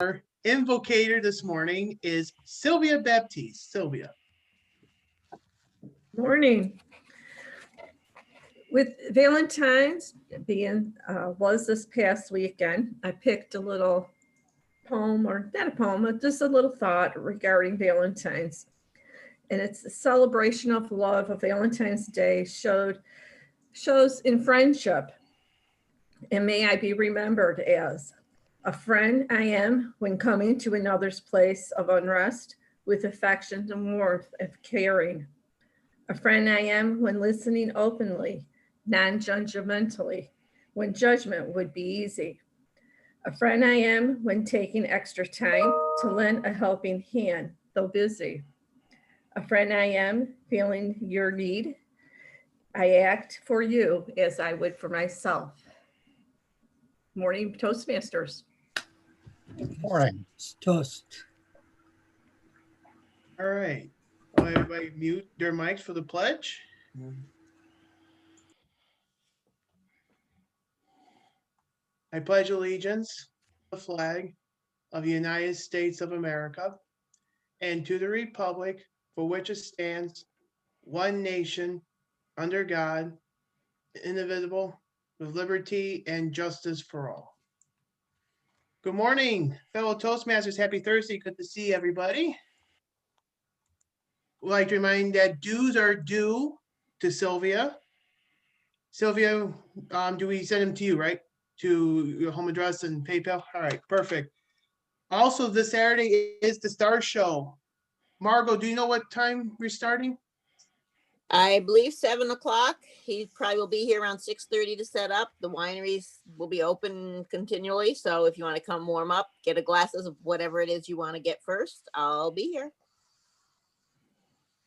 Our invocator this morning is Sylvia Baptiste. Sylvia. Morning. With Valentine's being was this past weekend, I picked a little poem, or not a poem, but just a little thought regarding Valentine's. And it's a celebration of love. Of Valentine's Day shows in friendship. And may I be remembered as a friend I am when coming to another's place of unrest with affection and warmth of caring. A friend I am when listening openly, non-judgmentally, when judgment would be easy. A friend I am when taking extra time to lend a helping hand, though busy. A friend I am feeling your need. I act for you as I would for myself. Morning, Toastmasters. Morning. Toast. All right. Will everybody mute their mics for the pledge? I pledge allegiance to the flag of the United States of America and to the republic for which it stands, one nation, under God, indivisible, with liberty and justice for all. Good morning, fellow Toastmasters. Happy Thursday. Good to see everybody. We'd like to remind that dues are due to Sylvia. Sylvia, do we send them to you, right? To your home address and PayPal? All right, perfect. Also, this Saturday is the Star Show. Margot, do you know what time we're starting? I believe 7 o'clock. He probably will be here around 6:30 to set up. The wineries will be open continually. So if you want to come warm up, get a glasses of whatever it is you want to get first, I'll be here.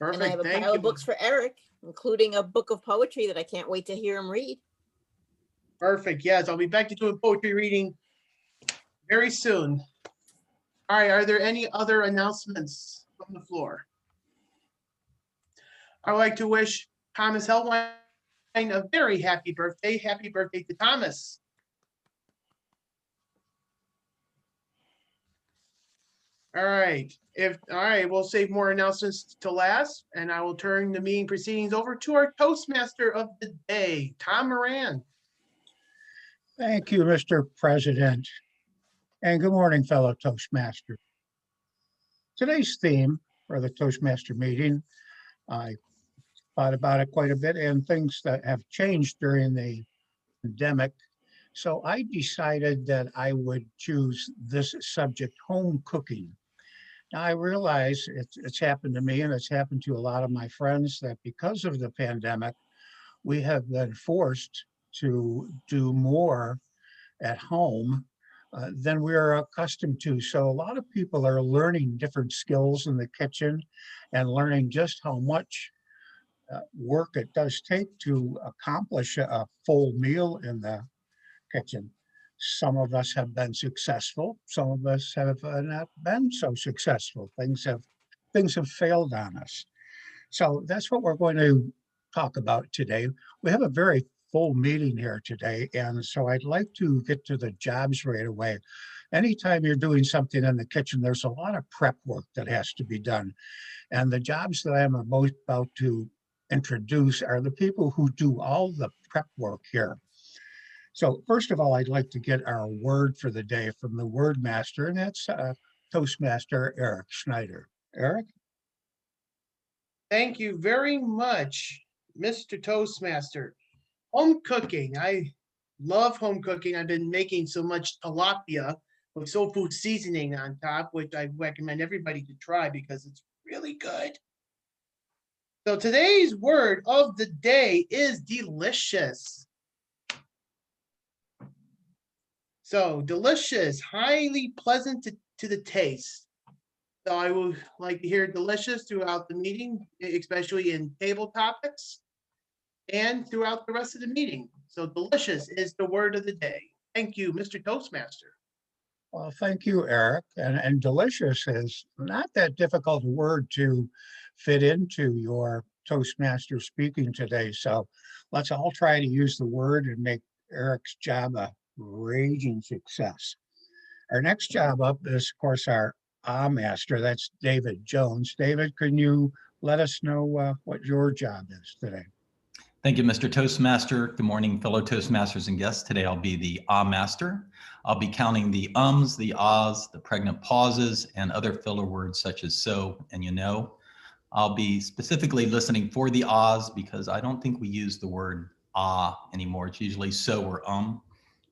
Perfect. And I have a pile of books for Eric, including a book of poetry that I can't wait to hear him read. Perfect. Yes, I'll be back to doing poetry reading very soon. All right, are there any other announcements from the floor? I'd like to wish Thomas Helwine a very happy birthday. Happy birthday to Thomas. All right, we'll save more announcements to last, and I will turn the meeting proceedings over to our Toastmaster of the day, Tom Moran. Thank you, Mr. President. And good morning, fellow Toastmasters. Today's theme for the Toastmaster meeting, I thought about it quite a bit, and things that have changed during the pandemic. So I decided that I would choose this subject, home cooking. Now I realize it's happened to me, and it's happened to a lot of my friends, that because of the pandemic, we have been forced to do more at home than we're accustomed to. So a lot of people are learning different skills in the kitchen and learning just how much work it does take to accomplish a full meal in the kitchen. Some of us have been successful. Some of us have not been so successful. Things have failed on us. So that's what we're going to talk about today. We have a very full meeting here today, and so I'd like to get to the jobs right away. Anytime you're doing something in the kitchen, there's a lot of prep work that has to be done. And the jobs that I'm about to introduce are the people who do all the prep work here. So first of all, I'd like to get our word for the day from the word master, and that's Toastmaster Eric Schneider. Eric? Thank you very much, Mr. Toastmaster. Home cooking. I love home cooking. I've been making so much tilapia with soul food seasoning on top, which I recommend everybody to try because it's really good. So today's word of the day is delicious. So delicious, highly pleasant to the taste. So I would like to hear delicious throughout the meeting, especially in table topics and throughout the rest of the meeting. So delicious is the word of the day. Thank you, Mr. Toastmaster. Well, thank you, Eric. And delicious is not that difficult a word to fit into your Toastmaster speaking today. So let's all try to use the word and make Eric's job a raging success. Our next job up is, of course, our master. That's David Jones. David, can you let us know what your job is today? Thank you, Mr. Toastmaster. Good morning, fellow Toastmasters and guests. Today I'll be the master. I'll be counting the ums, the ahs, the pregnant pauses, and other filler words such as so and you know. I'll be specifically listening for the ahs because I don't think we use the word ah anymore. It's usually so or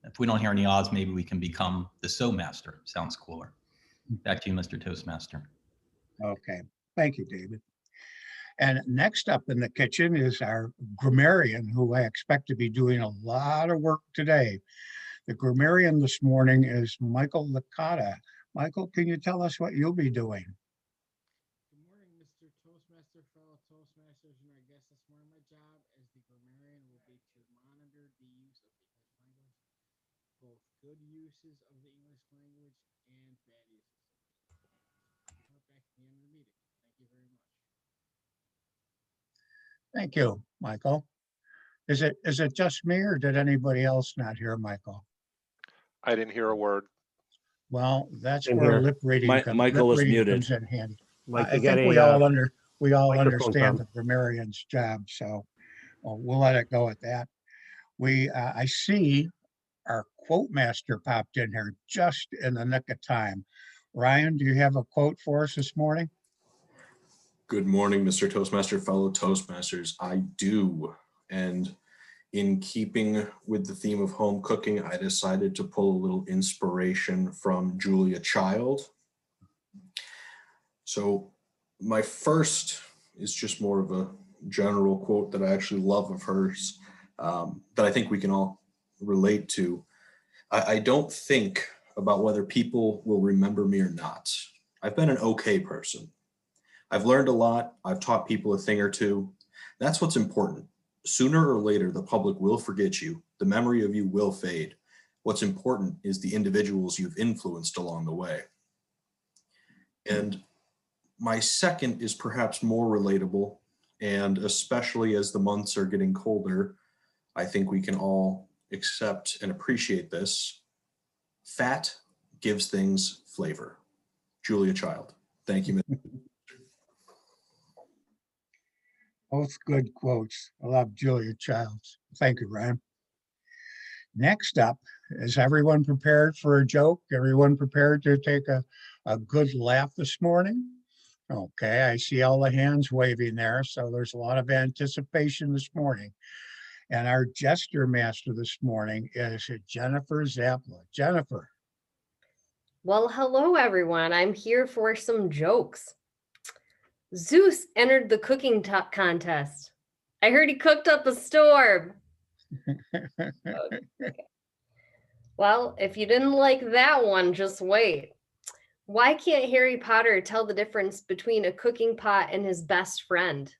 If we don't hear any ahs, maybe we can become the so master. Sounds cooler. Back to you, Mr. Toastmaster. Okay, thank you, David. And next up in the kitchen is our grammarian, who I expect to be doing a lot of work today. The grammarian this morning is Michael Licata. Michael, can you tell us what you'll be doing? Good morning, Mr. Toastmaster, fellow Toastmasters, and our guests this morning. My job as the grammarian will be to monitor the use of the English language, both good uses of the English language and bad uses. Back to the end of the meeting. Thank you very much. Thank you, Michael. Is it just me, or did anybody else not hear Michael? I didn't hear a word. Well, that's Same where here. lip reading Michael was muted. comes in handy. Mike, I you got think we a all microphone understand the problem. grammarian's job, so we'll let it go at that. I see our quote master popped in here just in the nick of time. Ryan, do you have a quote for us this morning? Good morning, Mr. Toastmaster, fellow Toastmasters. I do. And in keeping with the theme of home cooking, I decided to pull a little inspiration from Julia Child. So my first is just more of a general quote that I actually love of hers, that I think we can all relate to. I don't think about whether people will remember me or not. I've been an okay person. I've learned a lot. I've taught people a thing or two. That's what's important. Sooner or later, the public will forget you. The memory of you will fade. What's important is the individuals you've influenced along the way. And my second is perhaps more relatable, and especially as the months are getting colder, I think we can all accept and appreciate this. Fat gives things flavor. Julia Child. Thank you, Mr. Both good quotes. I love Julia Childs. Thank you, Ryan. Next up, is everyone prepared for a joke? Everyone prepared to take a good laugh this morning? Okay, I see all the hands waving there, so there's a lot of anticipation this morning. And our gesture master this morning is Jennifer Zapla. Jennifer. Well, hello, everyone. I'm here for some jokes. Zeus entered the cooking contest. I heard he cooked up a storm. Okay. Well, if you didn't like that one, just wait. Why can't Harry Potter tell the difference between a cooking pot and his best friend?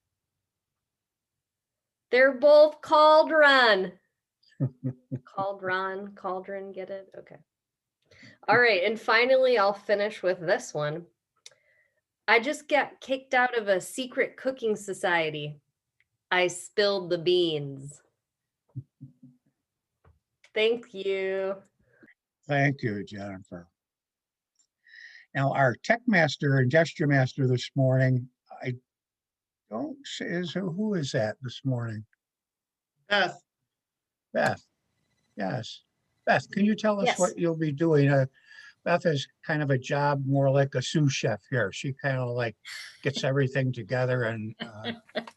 They're both cauldron. Cauldron, get it? Okay. All right, and finally, I'll finish with this one. I just got kicked out of a secret cooking society. I spilled the beans. Thank you. Thank you, Jennifer. Now, our tech master and gesture master this morning, I don't say, who is that this morning? Beth, Beth. Yes. Beth, can you tell us Yes. what you'll be doing? Beth is kind of a job more like a sous chef here. She kind of like gets everything together and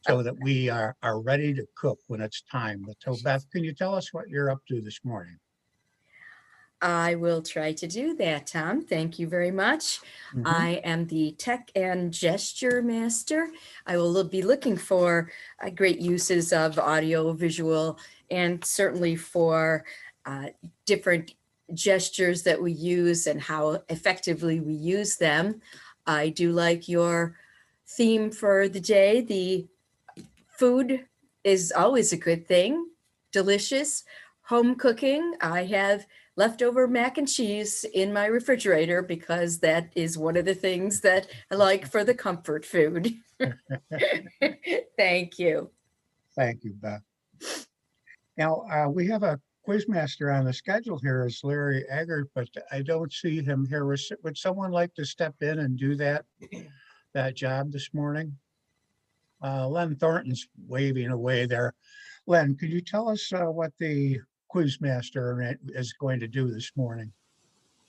so that we are ready to cook when it's time. But so Beth, can you tell us what you're up to this morning? I will try to do that, Tom. Thank you very much. I am the tech and gesture master. I will be looking for great uses of audio, visual, and certainly for different gestures that we use and how effectively we use them. I do like your theme for the day. The food is always a good thing. Delicious. Home cooking. I have leftover mac and cheese in my refrigerator because that is one of the things that I like for the comfort food. Thank you. Thank you, Beth. Now, we have a quizmaster on the schedule here is Larry Eggert, but I don't see him here. Would someone like to step in and do that job this morning? Len Thornton's waving away there. Len, could you tell us what the quizmaster is going to do this morning?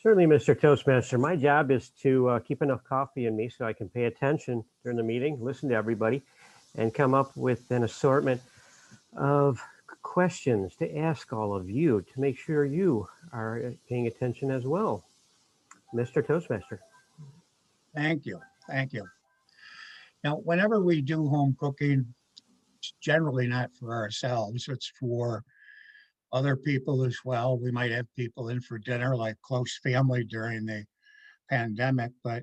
Certainly, Mr. Toastmaster. My job is to keep enough coffee in me so I can pay attention during the meeting, listen to everybody, and come up with an assortment of questions to ask all of you to make sure you are paying attention as well. Mr. Toastmaster. Thank you. Thank you. Now, whenever we do home cooking, it's generally not for ourselves, it's for other people as well. We might have people in for dinner, like close family during the pandemic, but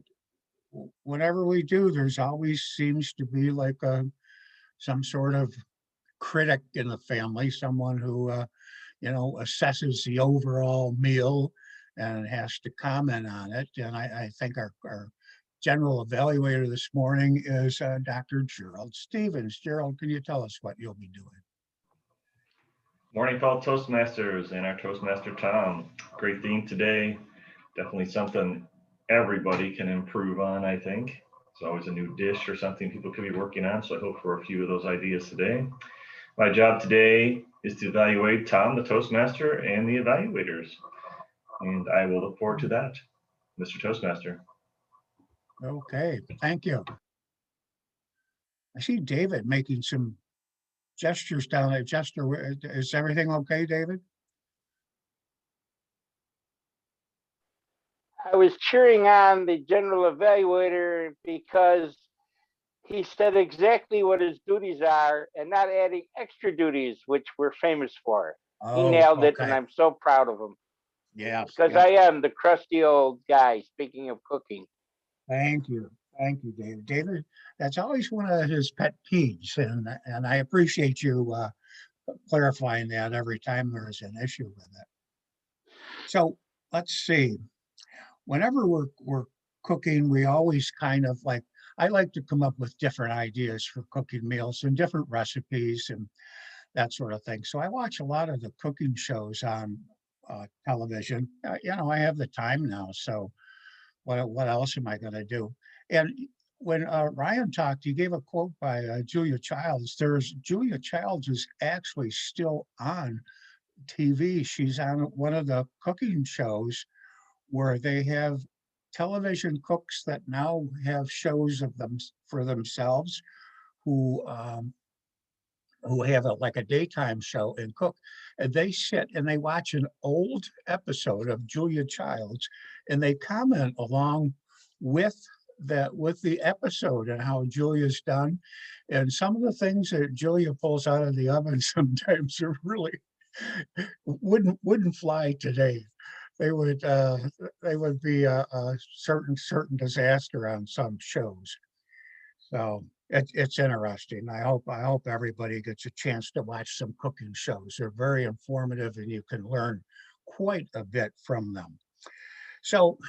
whenever we do, there's always seems to be like some sort of critic in the family, someone who, assesses the overall meal and has to comment on it. And I think our general evaluator this morning is Dr. Gerald Stevens. Gerald, can you tell us what you'll be doing? Morning, fellow Toastmasters and our Toastmaster Tom. Great theme today. Definitely something everybody can improve on, I think. It's always a new dish or something people could be working on, so I hope for a few of those ideas today. My job today is to evaluate Tom, the Toastmaster, and the evaluators. And I will look forward to that, Mr. Toastmaster. Okay, thank you. I see David making some gestures down there. Is everything okay, David? I was cheering on the general evaluator because he said exactly what his duties are and not adding extra duties, which we're famous for. He nailed it, and I'm so proud of him. Yeah. Because I am the crusty old guy, speaking of cooking. Thank you. Thank you, David. David, that's always one of his pet peeves, and I appreciate you clarifying that every time there is an issue with it. So let's see. Whenever we're cooking, we always kind of like, I like to come up with different ideas for cooking meals and different recipes and that sort of thing. So I watch a lot of the cooking shows on television. I have the time now, so what else am I going to do? And when Ryan talked, he gave a quote by Julia Childs. Julia Childs is actually still on TV. She's on one of the cooking shows where they have television cooks that now have shows of them for themselves who have like a daytime show and cook, and they sit and they watch an old episode of Julia Childs and they comment along with the episode and how Julia's done. And some of the things that Julia pulls out of the oven sometimes are really wouldn't fly today. They would be a certain disaster on some shows. So it's interesting. I hope everybody gets a chance to watch some cooking shows. They're very informative and you can learn quite a bit from them. So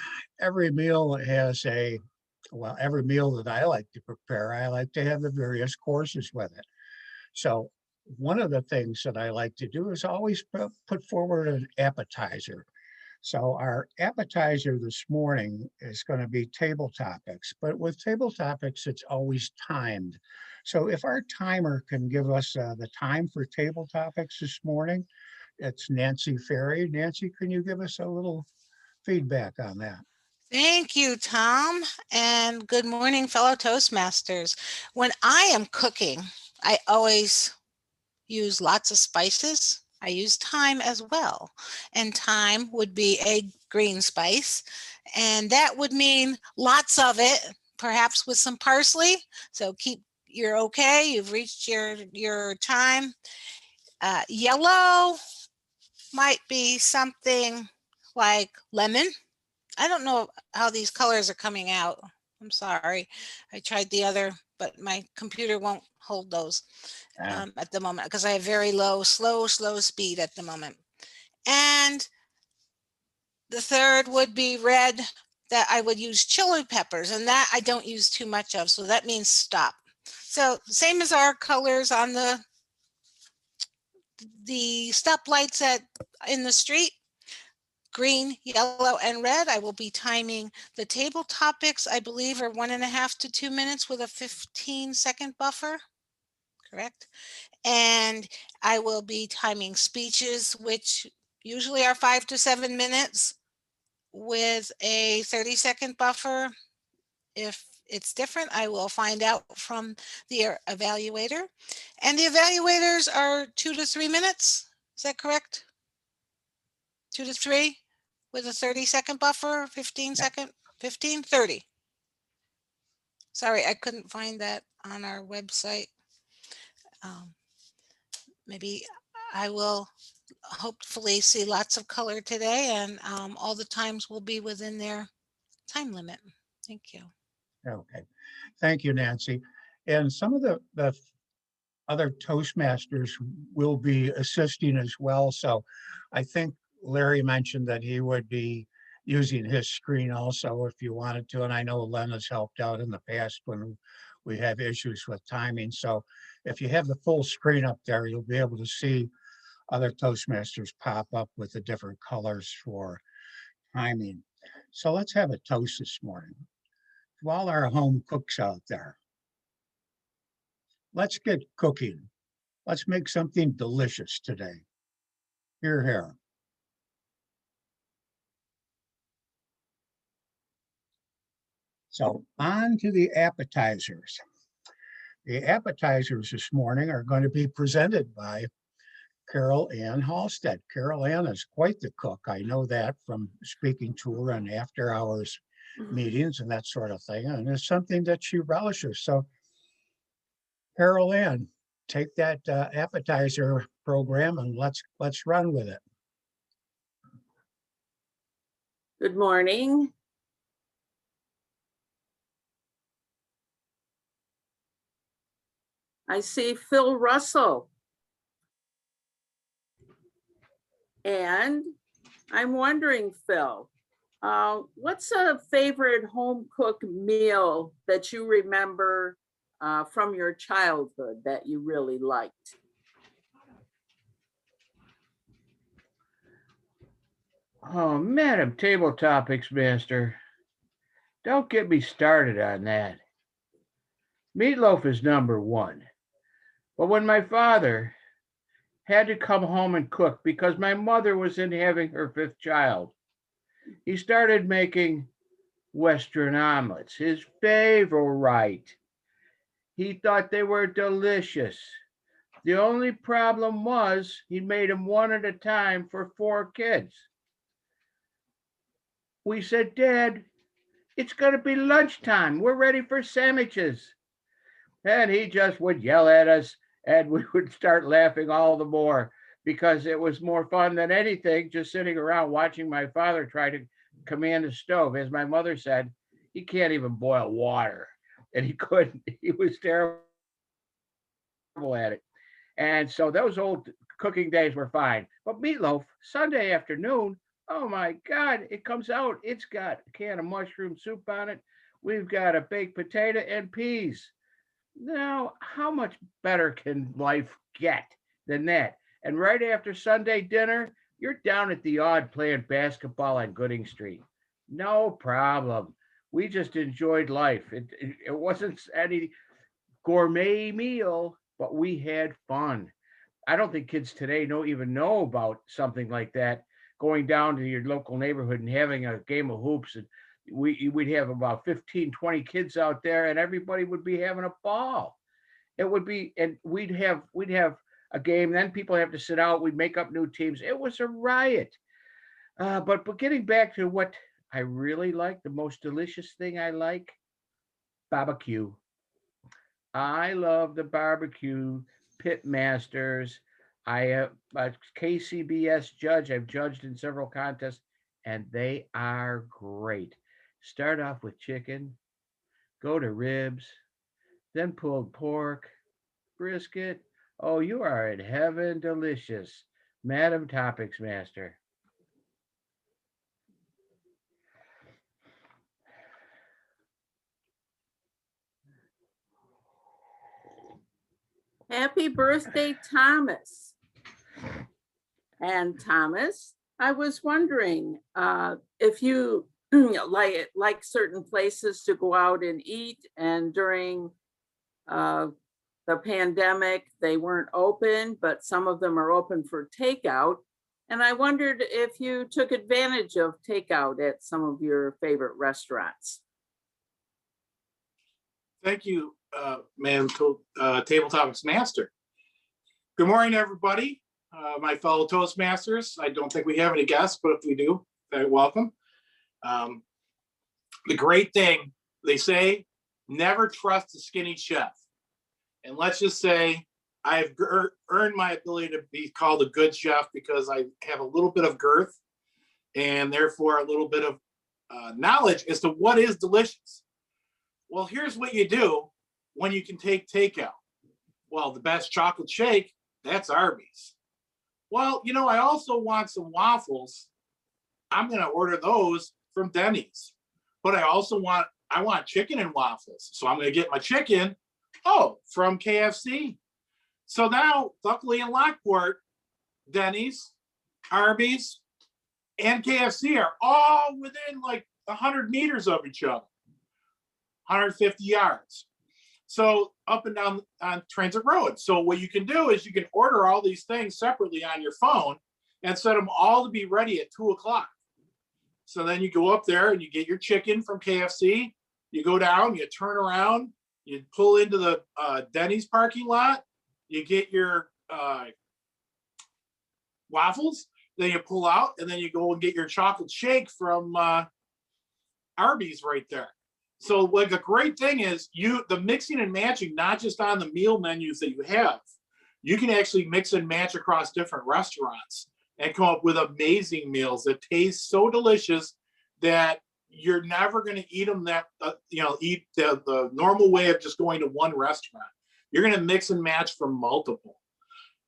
every meal has every meal that I like to prepare, I like to have the various courses with it. So one of the things that I like to do is always put forward an appetizer. So our appetizer this morning is going to be table topics, but with table topics, it's always timed. So if our timer can give us the time for table topics this morning, it's Nancy Ferry. Nancy, can you give us a little feedback on that? Thank you, Tom, and good morning, fellow Toastmasters. When I am cooking, I always use lots of spices. I use thyme as well, and thyme would be a green spice, and that would mean lots of it, perhaps with some parsley. So you're okay. You've reached your time. Yellow might be something like lemon. I don't know how these colors are coming out. I'm sorry. I tried the other, but my computer won't hold those at the moment because I have very low, slow speed at the moment. And the third would be red, that I would use chili peppers, and that I don't use too much of. So that means stop. So same as our colors on the stoplights at in the street. Green, yellow, and red. I will be timing the table topics, I believe, are 1.5 to 2 minutes with a 15-second buffer, correct? And I will be timing speeches, which usually are 5 to 7 minutes with a 30-second buffer. If it's different, I will find out from the evaluator. And the evaluators are 2 to 3 minutes. Is that correct? 2 to 3 with a 30-second buffer, 15-second, 15, 30. Sorry, I couldn't find that on our website. Maybe I will hopefully see lots of color today, and all the times will be within their time limit. Thank you. Okay, thank you, Nancy. And some of the other Toastmasters will be assisting as well. So I think Larry mentioned that he would be using his screen also if you wanted to. And I know Len has helped out in the past when we have issues with timing. So if you have the full screen up there, you'll be able to see other Toastmasters pop up with the different colors for timing. So let's have a toast this morning. To all our home cooks out there, let's get cooking. Let's make something delicious today. Hear, hear. So on to the appetizers. The appetizers this morning are going to be presented by Carol Ann Halstead. Carol Ann is quite the cook. I know that from speaking to her on after hours meetings and that sort of thing. And it's something that she relishes. So Carol Ann, take that appetizer program and let's run with it. Good morning. I see Phil Russell. And I'm wondering, Phil, what's a favorite home cooked meal that you remember from your childhood that you really liked? Oh, Madam Table Topics Master, don't get me started on that. Meatloaf is number one. But when my father had to come home and cook because my mother was in having her 5th child, he started making Western omelets, his favorite. He thought they were delicious. The only problem was he made them one at a time for 4 kids. We said, Dad, it's going to be lunchtime. We're ready for sandwiches. And he just would yell at us, and we would start laughing all the more because it was more fun than anything just sitting around watching my father try to command a stove. As my mother said, he can't even boil water, and he couldn't. He was terrible at it. And so those old cooking days were fine. But meatloaf, Sunday afternoon, oh my God, it comes out. It's got a can of mushroom soup on it. We've got a baked potato and peas. Now, how much better can life get than that? And right after Sunday dinner, you're down at the Odd playing basketball on Gooding Street. No problem. We just enjoyed life. It wasn't any gourmet meal, but we had fun. I don't think kids today even know about something like that, going down to your local neighborhood and having a game of hoops. And we'd have about 15, 20 kids out there and everybody would be having a ball. It would be, and we'd have a game, then people have to sit out, we'd make up new teams. It was a riot. But getting back to what I really like, the most delicious thing I like, barbecue. I love the barbecue pit masters. I am a KCBS judge. I've judged in several contests and they are great. Start off with chicken, go to ribs, then pulled pork, brisket. Oh, you are in heaven, delicious. Madam Topics Master. Happy birthday, Thomas. And Thomas, I was wondering if you like certain places to go out and eat, and during the pandemic, they weren't open, but some of them are open for takeout. And I wondered if you took advantage of takeout at some of your favorite restaurants. Thank you, Madam Table Topics Master. Good morning, everybody. My fellow Toastmasters. I don't think we have any guests, but if we do, welcome. The great thing, they say, never trust a skinny chef. And let's just say I've earned my ability to be called a good chef because I have a little bit of girth and therefore a little bit of knowledge as to what is delicious. Well, here's what you do when you can take takeout. Well, the best chocolate shake, that's Arby's. Well, you know, I also want some waffles. I'm going to order those from Denny's. But I want chicken and waffles. So I'm going to get my chicken, from KFC. So now, luckily in Lockport, Denny's, Arby's, and KFC are all within like 100 meters of each other, 150 yards. So up and down on Transit Road. So what you can do is you can order all these things separately on your phone and set them all to be ready at 2 o'clock. So then you go up there and you get your chicken from KFC. You go down, you turn around, you pull into the Denny's parking lot. You get your waffles, then you pull out, and then you go and get your chocolate shake from Arby's right there. So like the great thing is the mixing and matching, not just on the meal menus that you have, you can actually mix and match across different restaurants and come up with amazing meals that taste so delicious that you're never going to eat them eat the normal way of just going to one restaurant. You're going to mix and match from multiple.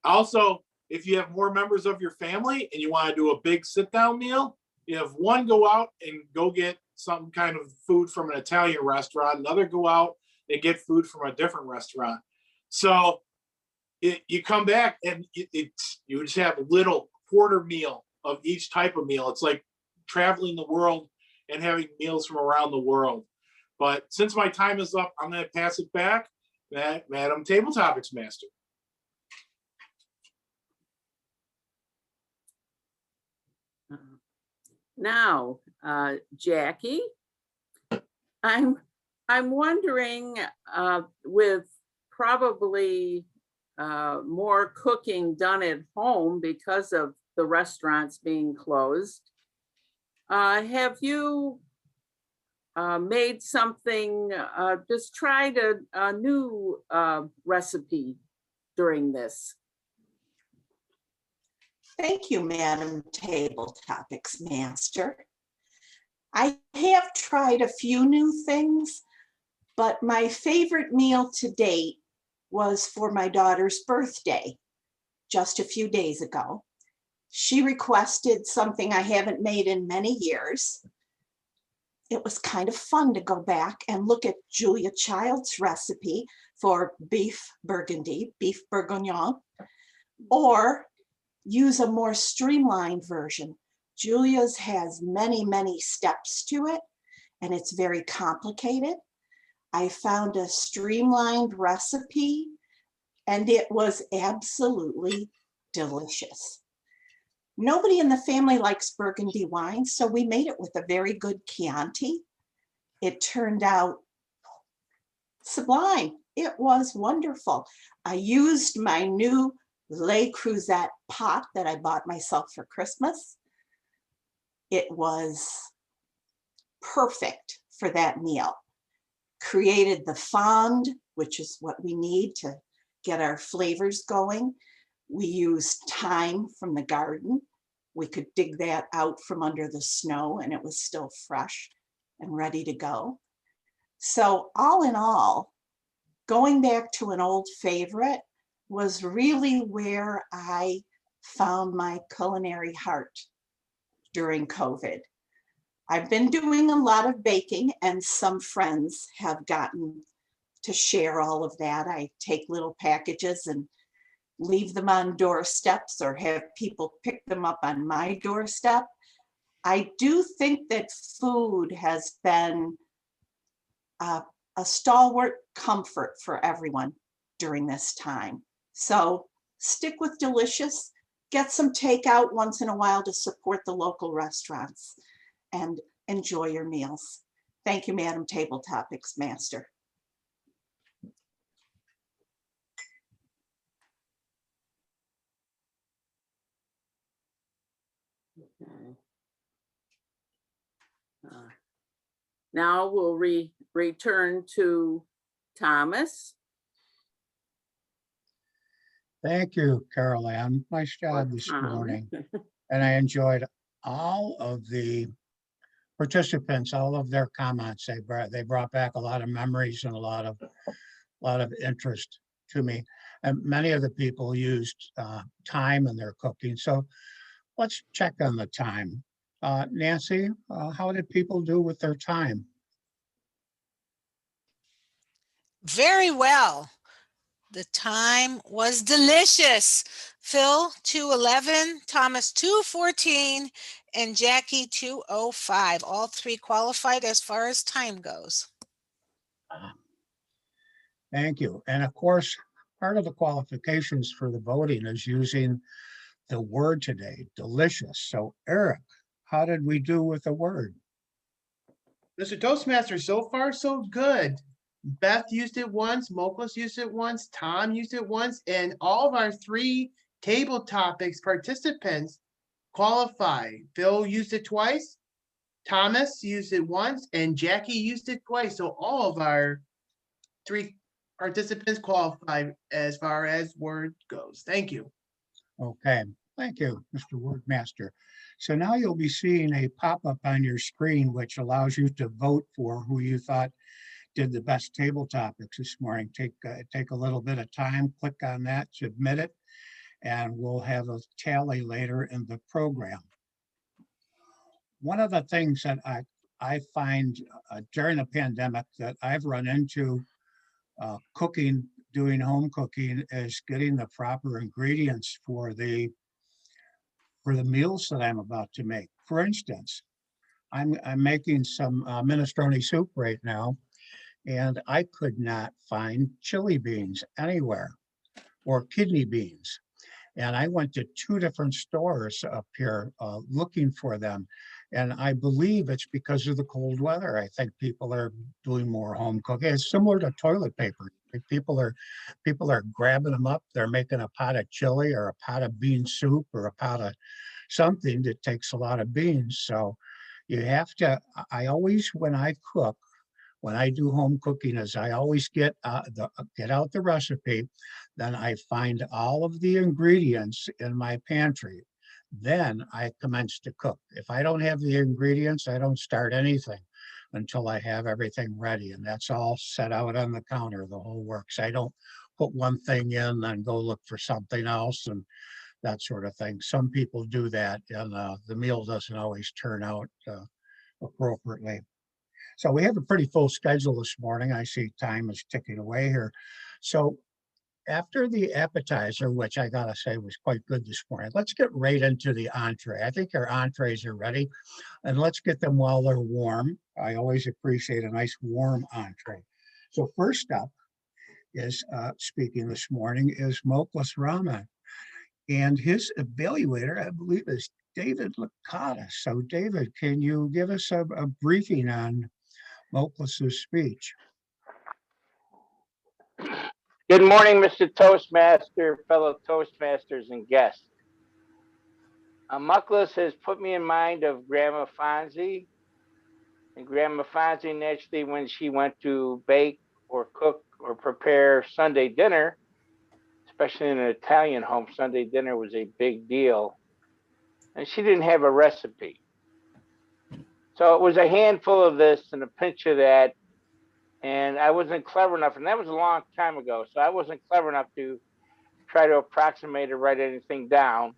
Also, if you have more members of your family and you want to do a big sit down meal, you have one go out and go get some kind of food from an Italian restaurant, another go out and get food from a different restaurant. So you come back and you just have a little quarter meal of each type of meal. It's like traveling the world and having meals from around the world. But since my time is up, I'm going to pass it back to Madam Table Topics Master. Now, Jackie, I'm wondering, with probably more cooking done at home because of the restaurants being closed, have you made something, just tried a new recipe during this? Thank you, Madam Table Topics Master. I have tried a few new things, but my favorite meal to date was for my daughter's birthday just a few days ago. She requested something I haven't made in many years. It was kind of fun to go back and look at Julia Child's recipe for beef burgundy, beef bourguignon, or use a more streamlined version. Julia's has many, many steps to it, and it's very complicated. I found a streamlined recipe, and it was absolutely delicious. Nobody in the family likes Burgundy wine, so we made it with a very good Chianti. It turned out sublime. It was wonderful. I used my new Le Creuset pot that I bought myself for Christmas. It was perfect for that meal. Created the fond, which is what we need to get our flavors going. We used thyme from the garden. We could dig that out from under the snow and it was still fresh and ready to go. So all in all, going back to an old favorite was really where I found my culinary heart during COVID. I've been doing a lot of baking and some friends have gotten to share all of that. I take little packages and leave them on doorsteps or have people pick them up on my doorstep. I do think that food has been a stalwart comfort for everyone during this time. So stick with delicious, get some takeout once in a while to support the local restaurants, and enjoy your meals. Thank you, Madam Table Topics Master. Okay. Now we'll return to Thomas. Thank you, Carol Ann. Nice job this morning. And I enjoyed all of the participants, all of their comments. They brought back a lot of memories and a lot of interest to me. And many of the people used time in their cooking. So let's check on the time. Nancy, how did people do with their time? Very well. The time was delicious. Phil 2:11, Thomas 2:14, and Jackie 2:05. All three qualified as far as time goes. Thank you. And of course, part of the qualifications for the voting is using the word today, delicious. So Eric, how did we do with the word? Mr. Toastmaster, so far so good. Beth used it once, Moklas used it once, Tom used it once, and all of our 3 table topics participants qualify. Phil used it twice, Thomas used it once, and Jackie used it twice. So all of our 3 participants qualify as far as word goes. Thank you. Okay, thank you, Mr. Wordmaster. So now you'll be seeing a pop-up on your screen, which allows you to vote for who you thought did the best table topics this morning. Take a little bit of time, click on that, submit it, and we'll have a tally later in the program. One of the things that I find during the pandemic that I've run into cooking, doing home cooking, is getting the proper ingredients for the meals that I'm about to make. For instance, I'm making some minestrone soup right now, and I could not find chili beans anywhere or kidney beans. And I went to 2 different stores up here looking for them. And I believe it's because of the cold weather. I think people are doing more home cooking. It's similar to toilet paper. People are grabbing them up. They're making a pot of chili or a pot of bean soup or a pot of something that takes a lot of beans. So you have to, I always, when I cook, when I do home cooking, is I always get out the recipe, then I find all of the ingredients in my pantry. Then I commence to cook. If I don't have the ingredients, I don't start anything until I have everything ready, and that's all set out on the counter, the whole works. I don't put one thing in, then go look for something else and that sort of thing. Some people do that, and the meal doesn't always turn out appropriately. So we have a pretty full schedule this morning. I see time is ticking away here. So after the appetizer, which I gotta say was quite good this morning, let's get right into the entree. I think our entrees are ready, and let's get them while they're warm. I always appreciate a nice warm entree. So first up is, speaking this morning, is Moklas Ramen. And his evaluator, I believe, is David Licata. So David, can you give us a briefing on Moklas's speech? Good morning, Mr. Toastmaster, fellow Toastmasters and guests. Moklas has put me in mind of Grandma Fonzie. And Grandma Fonzie, naturally, when she went to bake or cook or prepare Sunday dinner, especially in an Italian home, Sunday dinner was a big deal. And she didn't have a recipe. So it was a handful of this and a pinch of that. And I wasn't clever enough, and that was a long time ago. So I wasn't clever enough to try to approximate or write anything down.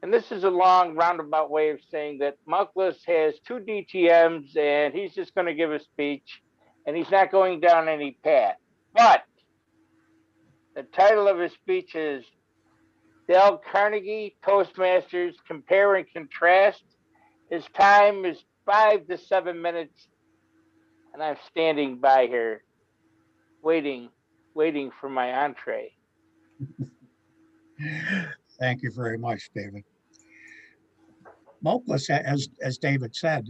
And this is a long roundabout way of saying that Moklas has 2 DTMs and he's just going to give a speech and he's not going down any path. But the title of his speech is Dale Carnegie, Toastmasters, compare and contrast. His time is 5 to 7 minutes, and I'm standing by here waiting for my entree. Thank you very much, David. Moklis, as David said,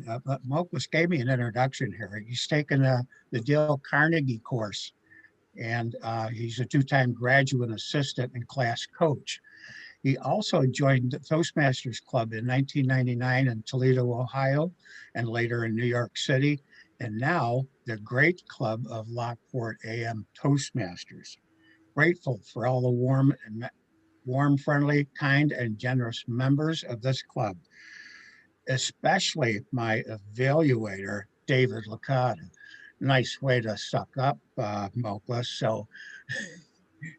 Moklis gave me an introduction here. He's taken the Dale Carnegie course, and he's a two-time graduate assistant and class coach. He also joined the Toastmasters Club in 1999 in Toledo, Ohio, and later in New York City, and now the great club of Lockport AM Toastmasters. Grateful for all the warm, friendly, kind, and generous members of this club, especially my evaluator, David Licata. Nice way to suck up, Moklis. So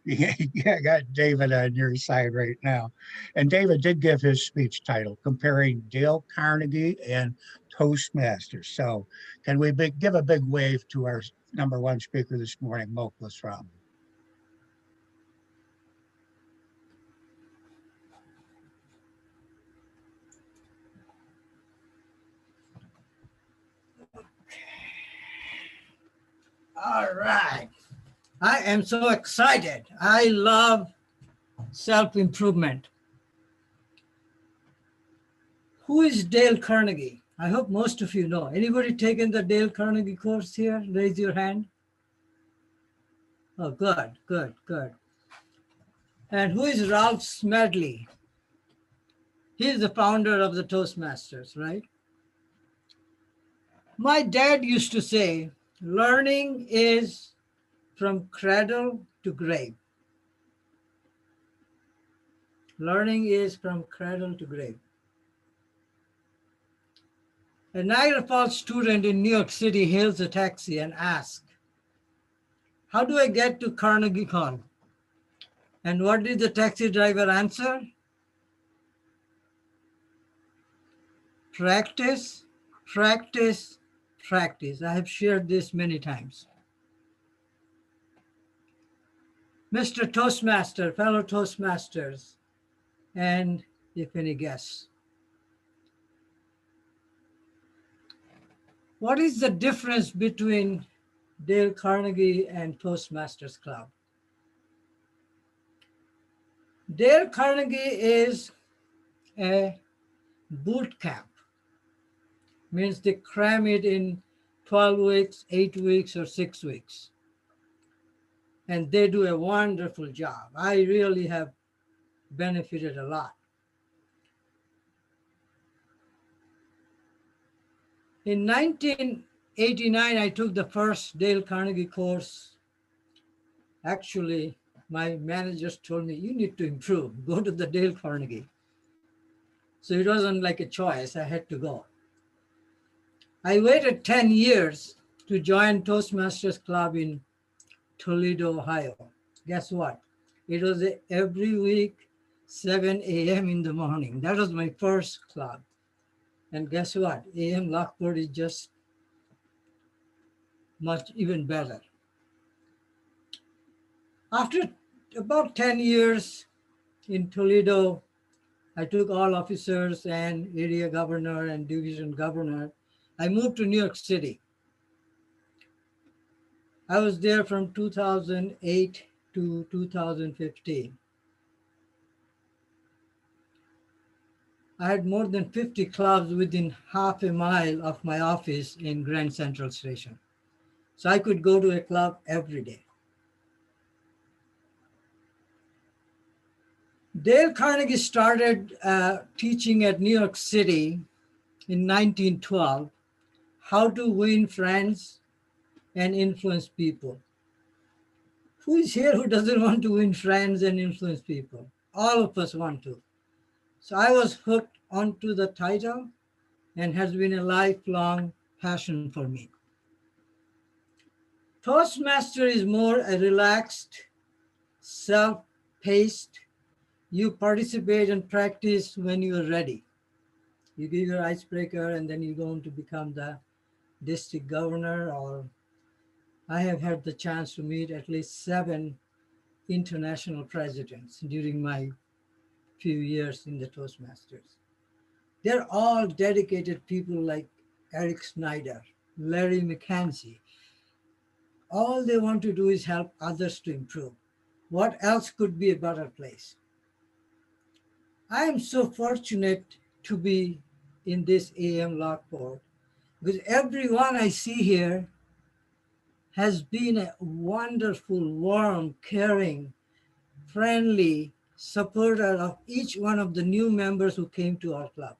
yeah, I got David on your side right now. And David did give his speech title, comparing Dale Carnegie and Toastmasters. So can we give a big wave to our number one speaker this morning, Moklis Rahman? All right. I am so excited. I love self-improvement. Who is Dale Carnegie? I hope most of you know. Anybody taken the Dale Carnegie course here? Raise your hand. Oh, good, good, good. And who is Ralph Smedley? He's the founder of the Toastmasters, right? My dad used to say, learning is from cradle to grave. Learning is from cradle to grave. A Niagara Falls student in New York City hails a taxi and asks, how do I get to Carnegie Hall? And what did the taxi driver answer? Practice, practice, practice. I have shared this many times. Mr. Toastmaster, fellow Toastmasters, and if any guests. What is the difference between Dale Carnegie and Toastmasters Club? Dale Carnegie is a boot camp. Means they cram it in 12 weeks, 8 weeks, or 6 weeks. And they do a wonderful job. I really have benefited a lot. In 1989, I took the first Dale Carnegie course. Actually, my managers told me, you need to improve, go to the Dale Carnegie. So it wasn't like a choice, I had to go. I waited 10 years to join Toastmasters Club in Toledo, Ohio. Guess what? It was every week, 7 a.m. in the morning. That was my first club. And guess what? AM Lockport is just much even better. After about 10 years in Toledo, I took all officers and area governor and division governor. I moved to New York City. I was there from 2008 to 2015. I had more than 50 clubs within half a mile of my office in Grand Central Station. So I could go to a club every day. Dale Carnegie started teaching at New York City in 1912, how to win friends and influence people. Who is here who doesn't want to win friends and influence people? All of us want to. So I was hooked onto the title and has been a lifelong passion for me. Toastmaster is more a relaxed, self-paced. You participate and practice when you are ready. You give your icebreaker and then you go on to become the district governor, or I have had the chance to meet at least 7 international presidents during my few years in the Toastmasters. They're all dedicated people like Eric Snyder, Larry McKenzie. All they want to do is help others to improve. What else could be a better place? I am so fortunate to be in this AM Lockport because everyone I see here has been a wonderful, warm, caring, friendly supporter of each one of the new members who came to our club.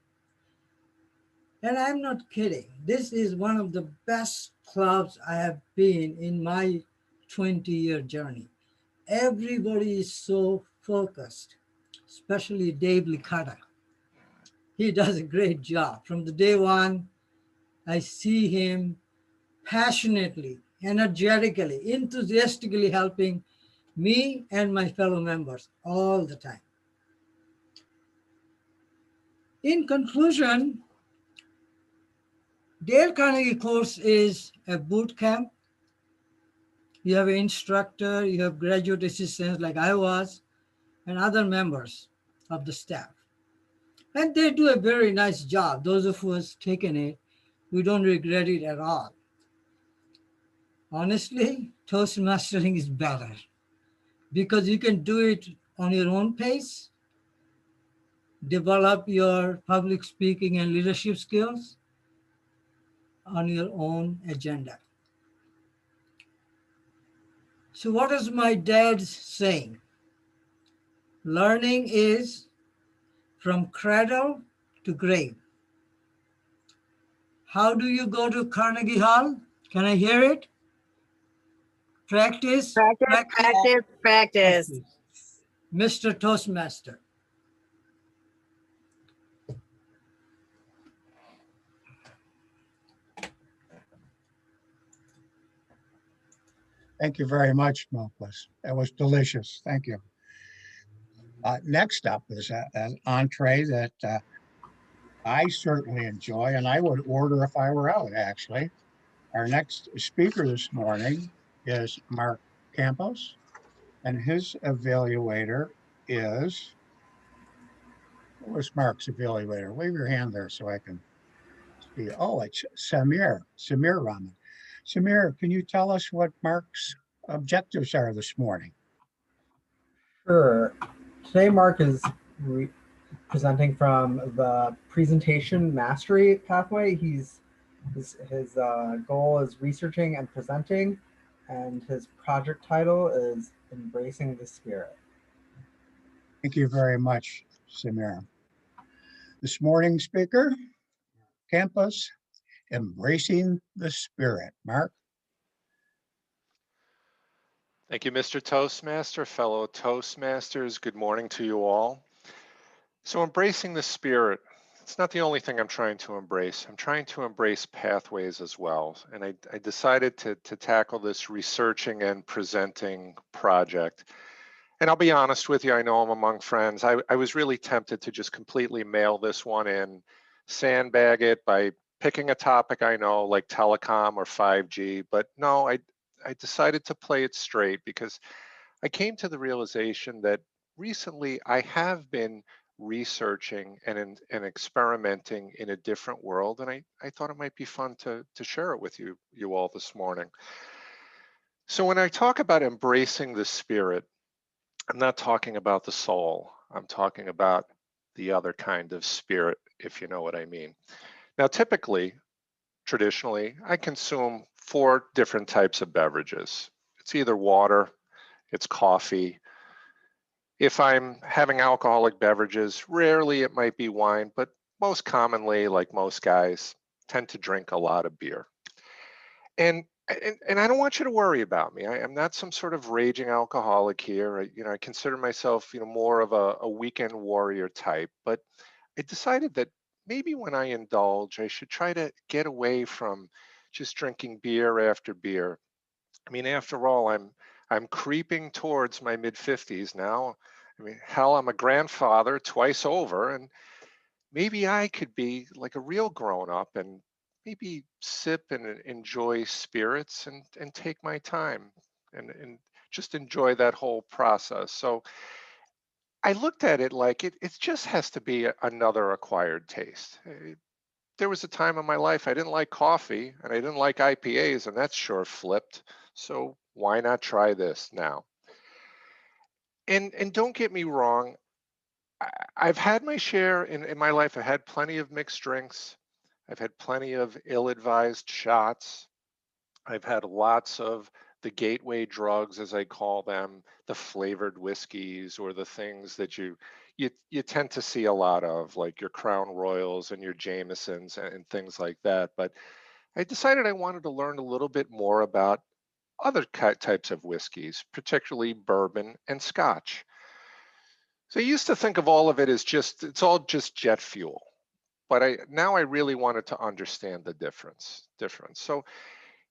And I'm not kidding. This is one of the best clubs I have been in my 20-year journey. Everybody is so focused, especially Dave Licata. He does a great job. From the day one, I see him passionately, energetically, enthusiastically helping me and my fellow members all the time. In conclusion, Dale Carnegie course is a boot camp. You have an instructor, you have graduate assistants like I was, and other members of the staff. And they do a very nice job. Those of us taken it, we don't regret it at all. Honestly, Toastmastering is better because you can do it on your own pace, develop your public speaking and leadership skills on your own agenda. So what is my dad's saying? Learning is from cradle to grave. How do you go to Carnegie Hall? Can I hear it? Practice, Practice. Mr. Toastmaster. Thank you very much, Milkwas. That was delicious. Thank you. Next up is an entree that I certainly enjoy, and I would order if I were out, actually. Our next speaker this morning is Mark Campos, and his evaluator is, where's Mark's evaluator? Wave your hand there so I can see. Oh, it's Samir Rahman. Samir, can you tell us what Mark's objectives are this morning? Sure. Today, Mark is presenting from the presentation mastery pathway. His goal is researching and presenting, and his project title is Embracing the Spirit. Thank you very much, Samir. This morning's speaker, Campus, Embracing the Spirit. Mark? Thank you, Mr. Toastmaster, fellow Toastmasters. Good morning to you all. So embracing the spirit, it's not the only thing I'm trying to embrace. I'm trying to embrace pathways as well. And I decided to tackle this researching and presenting project. And I'll be honest with you, I know I'm among friends. I was really tempted to just completely mail this one in, sandbag it by picking a topic I know like telecom or 5G, but no, I decided to play it straight because I came to the realization that recently I have been researching and experimenting in a different world, and I thought it might be fun to share it with you all this morning. So when I talk about embracing the spirit, I'm not talking about the soul. I'm talking about the other kind of spirit, if you know what I mean. Now, traditionally, I consume 4 different types of beverages. It's either water, it's coffee. If I'm having alcoholic beverages, rarely it might be wine, but most commonly, like most guys, tend to drink a lot of beer. And I don't want you to worry about me. I'm not some sort of raging alcoholic here. I consider myself, more of a weekend warrior type, but I decided that maybe when I indulge, I should try to get away from just drinking beer after beer. I mean, after all, I'm creeping towards my mid-50s now. I mean, hell, I'm a grandfather twice over, and maybe I could be like a real grown-up and maybe sip and enjoy spirits and take my time and just enjoy that whole process. So I looked at it like it just has to be another acquired taste. There was a time in my life I didn't like coffee and I didn't like IPAs, and that's sure flipped. So why not try this now? And don't get me wrong, I've had my share in my life. I've had plenty of mixed drinks. I've had plenty of ill-advised shots. I've had lots of the gateway drugs, as I call them, the flavored whiskeys, or the things that you tend to see a lot of, like your Crown Royals and your Jamesons and things like that. But I decided I wanted to learn a little bit more about other types of whiskeys, particularly bourbon and Scotch. So I used to think of all of it as it's all just jet fuel. But now I really wanted to understand the difference. So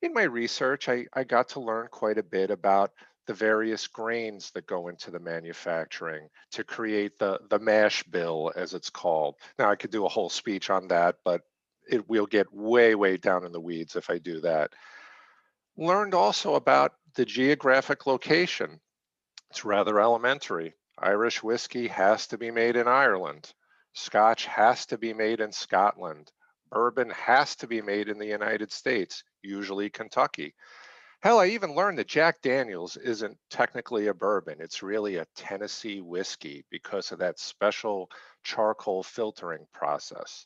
in my research, I got to learn quite a bit about the various grains that go into the manufacturing to create the mash bill, as it's called. Now, I could do a whole speech on that, but we'll get way, way down in the weeds if I do that. Learned also about the geographic location. It's rather elementary. Irish whiskey has to be made in Ireland. Scotch has to be made in Scotland. Bourbon has to be made in the United States, usually Kentucky. Hell, I even learned that Jack Daniel's isn't technically a bourbon. It's really a Tennessee whiskey because of that special charcoal filtering process.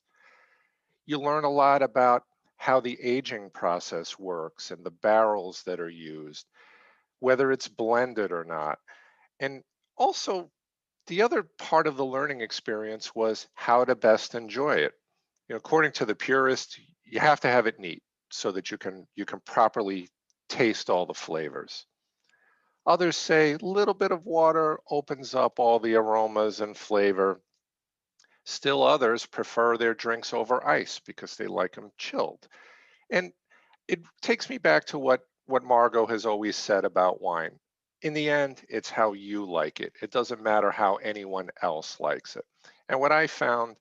You learn a lot about how the aging process works and the barrels that are used, whether it's blended or not. And also, the other part of the learning experience was how to best enjoy it. According to the purist, you have to have it neat so that you can properly taste all the flavors. Others say a little bit of water opens up all the aromas and flavor. Still others prefer their drinks over ice because they like them chilled. And it takes me back to what Margot has always said about wine. In the end, it's how you like it. It doesn't matter how anyone else likes it. And what I found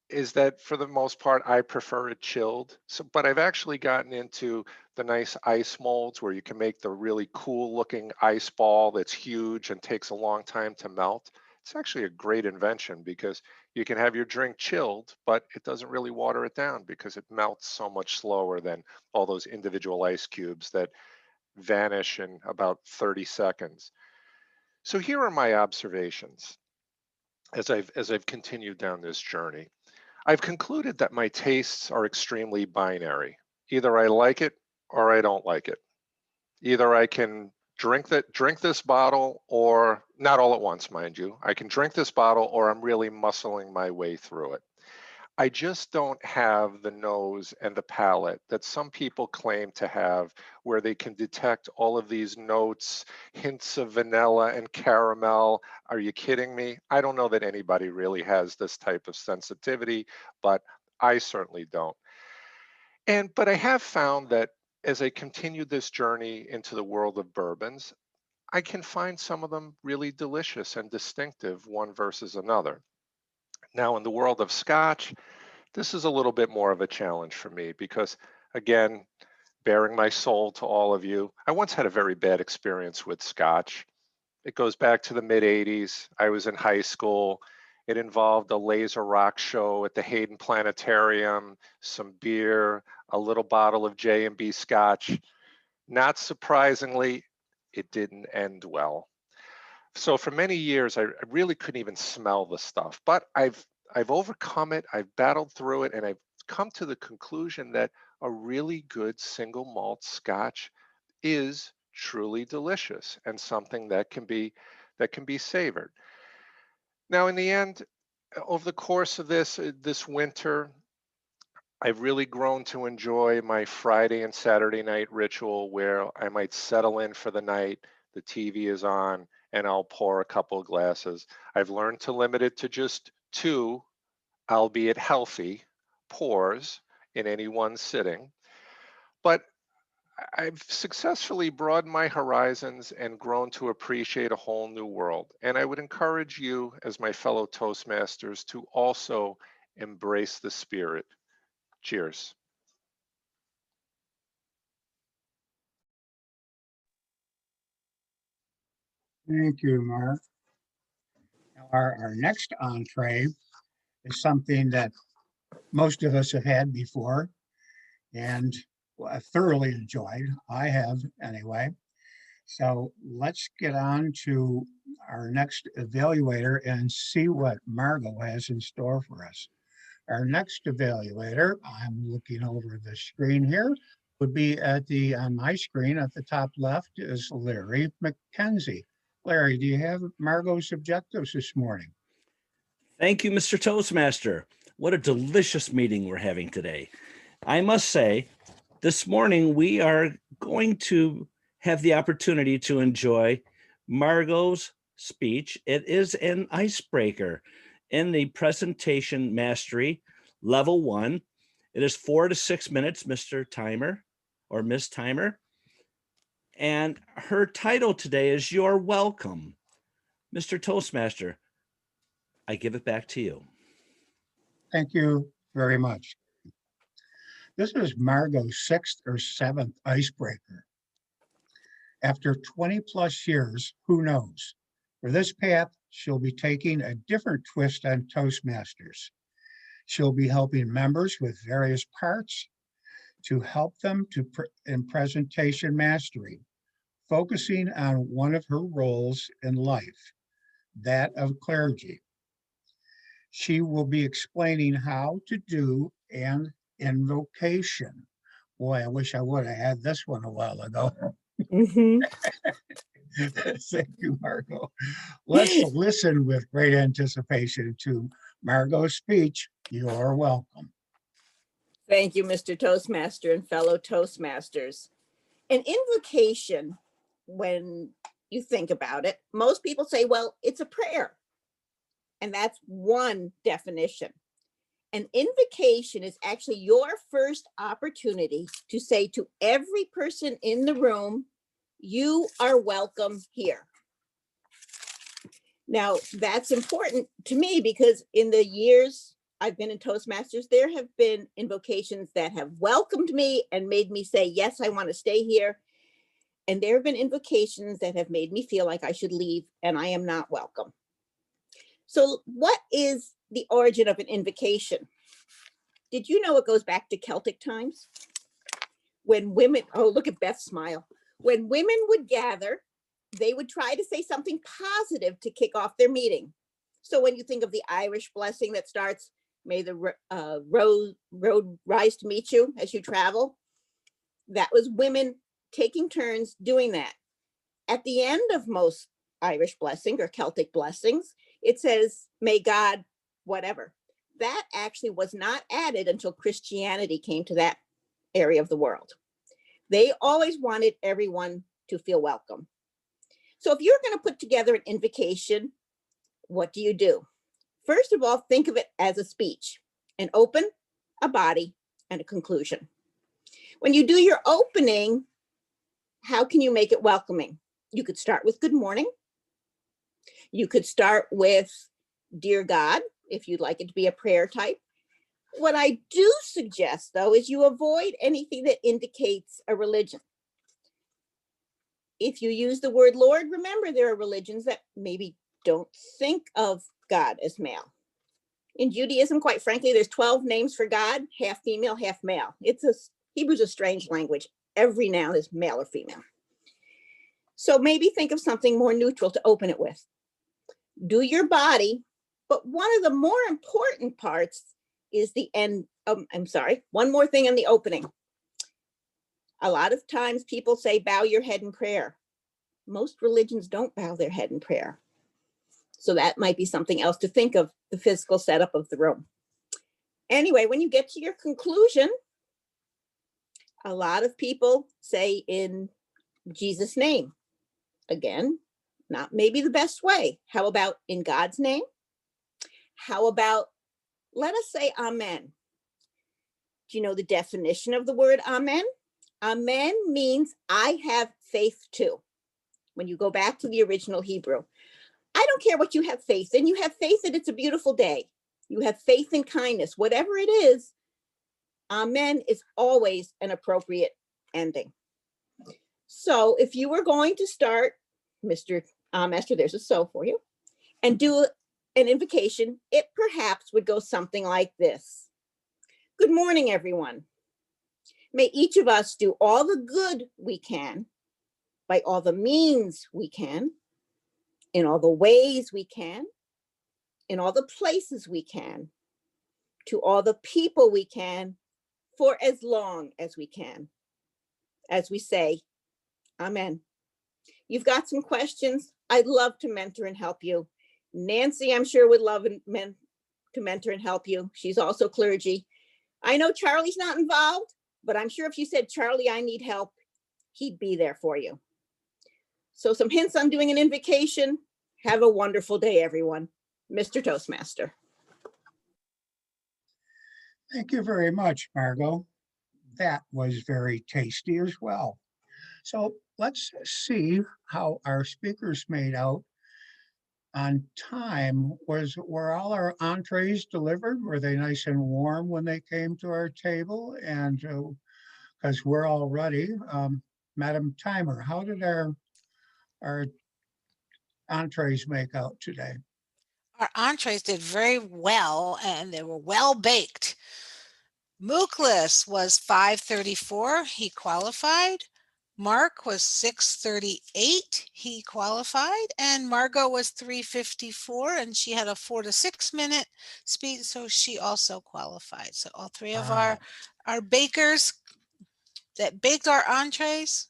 is that for the most part, I prefer it chilled. But I've actually gotten into the nice ice molds where you can make the really cool looking ice ball that's huge and takes a long time to melt. It's actually a great invention because you can have your drink chilled, but it doesn't really water it down because it melts so much slower than all those individual ice cubes that vanish in about 30 seconds. So here are my observations as I've continued down this journey. I've concluded that my tastes are extremely binary. Either I like it or I don't like it. Either I can drink this bottle, or not all at once, mind you. I can drink this bottle or I'm really muscling my way through it. I just don't have the nose and the palate that some people claim to have, where they can detect all of these notes, hints of vanilla and caramel. Are you kidding me? I don't know that anybody really has this type of sensitivity, but I certainly don't. But I have found that as I continue this journey into the world of bourbons, I can find some of them really delicious and distinctive, one versus another. Now, in the world of Scotch, this is a little bit more of a challenge for me because, again, bearing my soul to all of you, I once had a very bad experience with Scotch. It goes back to the mid-'80s. I was in high school. It involved a laser rock show at the Hayden Planetarium, some beer, a little bottle of J&B Scotch. Not surprisingly, it didn't end well. So for many years, I really couldn't even smell the stuff, but I've overcome it, I've battled through it, and I've come to the conclusion that a really good single malt Scotch is truly delicious and something that can be savored. Now, in the end, over the course of this winter, I've really grown to enjoy my Friday and Saturday night ritual where I might settle in for the night, the TV is on, and I'll pour a couple of glasses. I've learned to limit it to just 2, albeit healthy, pours in any one sitting. But I've successfully broadened my horizons and grown to appreciate a whole new world. And I would encourage you, as my fellow Toastmasters, to also embrace the spirit. Cheers. Thank you, Mark. Now, Our next entree is something that most of us have had before and thoroughly enjoyed. I have anyway. So let's get on to our next evaluator and see what Margot has in store for us. Our next evaluator, I'm looking over the screen here, would be on my screen at the top left is Larry McKenzie. Larry, do you have Margot's objectives this morning? Thank you, Mr. Toastmaster. What a delicious meeting we're having today. I must say, this morning we are going to have the opportunity to enjoy Margot's speech. It is an icebreaker in the presentation mastery level 1. It is 4 to 6 minutes, Mr. Timer or Miss Timer. And her title today is You're Welcome. Mr. Toastmaster, I give it back to you. Thank you very much. This is Margot's 6th or 7th icebreaker. After 20 plus years, who knows? For this path, she'll be taking a different twist on Toastmasters. She'll be helping members with various parts to help them in presentation mastery, focusing on one of her roles in life, that of clergy. She will be explaining how to do an invocation. Boy, I wish I would have had this one a while ago. Thank you, Margot. Let's listen with great anticipation to Margot's speech. You're welcome. Thank you, Mr. Toastmaster and fellow Toastmasters. An invocation, when you think about it, most people say, well, it's a prayer. And that's one definition. An invocation is actually your first opportunity to say to every person in the room, you are welcome here. Now, that's important to me because in the years I've been in Toastmasters, there have been invocations that have welcomed me and made me say, yes, I want to stay here. And there have been invocations that have made me feel like I should leave and I am not welcome. So what is the origin of an invocation? Did you know it goes back to Celtic times? When women, oh, look at Beth's smile. When women would gather, they would try to say something positive to kick off their meeting. So when you think of the Irish blessing that starts, may the road rise to meet you as you travel, that was women taking turns doing that. At the end of most Irish blessing or Celtic blessings, it says, may God, whatever. That actually was not added until Christianity came to that area of the world. They always wanted everyone to feel welcome. So if you're going to put together an invocation, what do you do? First of all, think of it as a speech, an open, a body, and a conclusion. When you do your opening, how can you make it welcoming? You could start with good morning. You could start with dear God, if you'd like it to be a prayer type. What I do suggest, though, is you avoid anything that indicates a religion. If you use the word Lord, remember there are religions that maybe don't think of God as male. In Judaism, quite frankly, there's 12 names for God, half female, half male. Hebrew's a strange language. Every noun is male or female. So maybe think of something more neutral to open it with. Do your body, but one of the more important parts is the end. One more thing in the opening. A lot of times people say, bow your head in prayer. Most religions don't bow their head in prayer. So that might be something else to think of, the physical setup of the room. Anyway, when you get to your conclusion, a lot of people say in Jesus' name. Again, not maybe the best way. How about in God's name? How about, let us say amen. Do you know the definition of the word amen? Amen means I have faith too. When you go back to the original Hebrew, I don't care what you have faith in. You have faith that it's a beautiful day. You have faith in kindness, whatever it is. Amen is always an appropriate ending. So if you were going to start, Mr. Master, there's a so for you, and do an invocation, it perhaps would go something like this. Good morning, everyone. May each of us do all the good we can, by all the means we can, in all the ways we can, in all the places we can, to all the people we can, for as long as we can. As we say, amen. You've got some questions? I'd love to mentor and help you. Nancy, I'm sure would love to mentor and help you. She's also clergy. I know Charlie's not involved, but I'm sure if you said, Charlie, I need help, he'd be there for you. So some hints on doing an invocation. Have a wonderful day, everyone. Mr. Toastmaster. Thank you very much, Margot. That was very tasty as well. So let's see how our speakers made out on time. Were all our entrees delivered? Were they nice and warm when they came to our table? And because we're all ready, Madam Timer, how did our entrees make out today? Our entrees did very well, and they were well baked. Mooklis was 534. He qualified. Mark was 638. He qualified. And Margot was 354, and she had a 4 to 6 minute speed, so she also qualified. So all three of our bakers that baked our entrees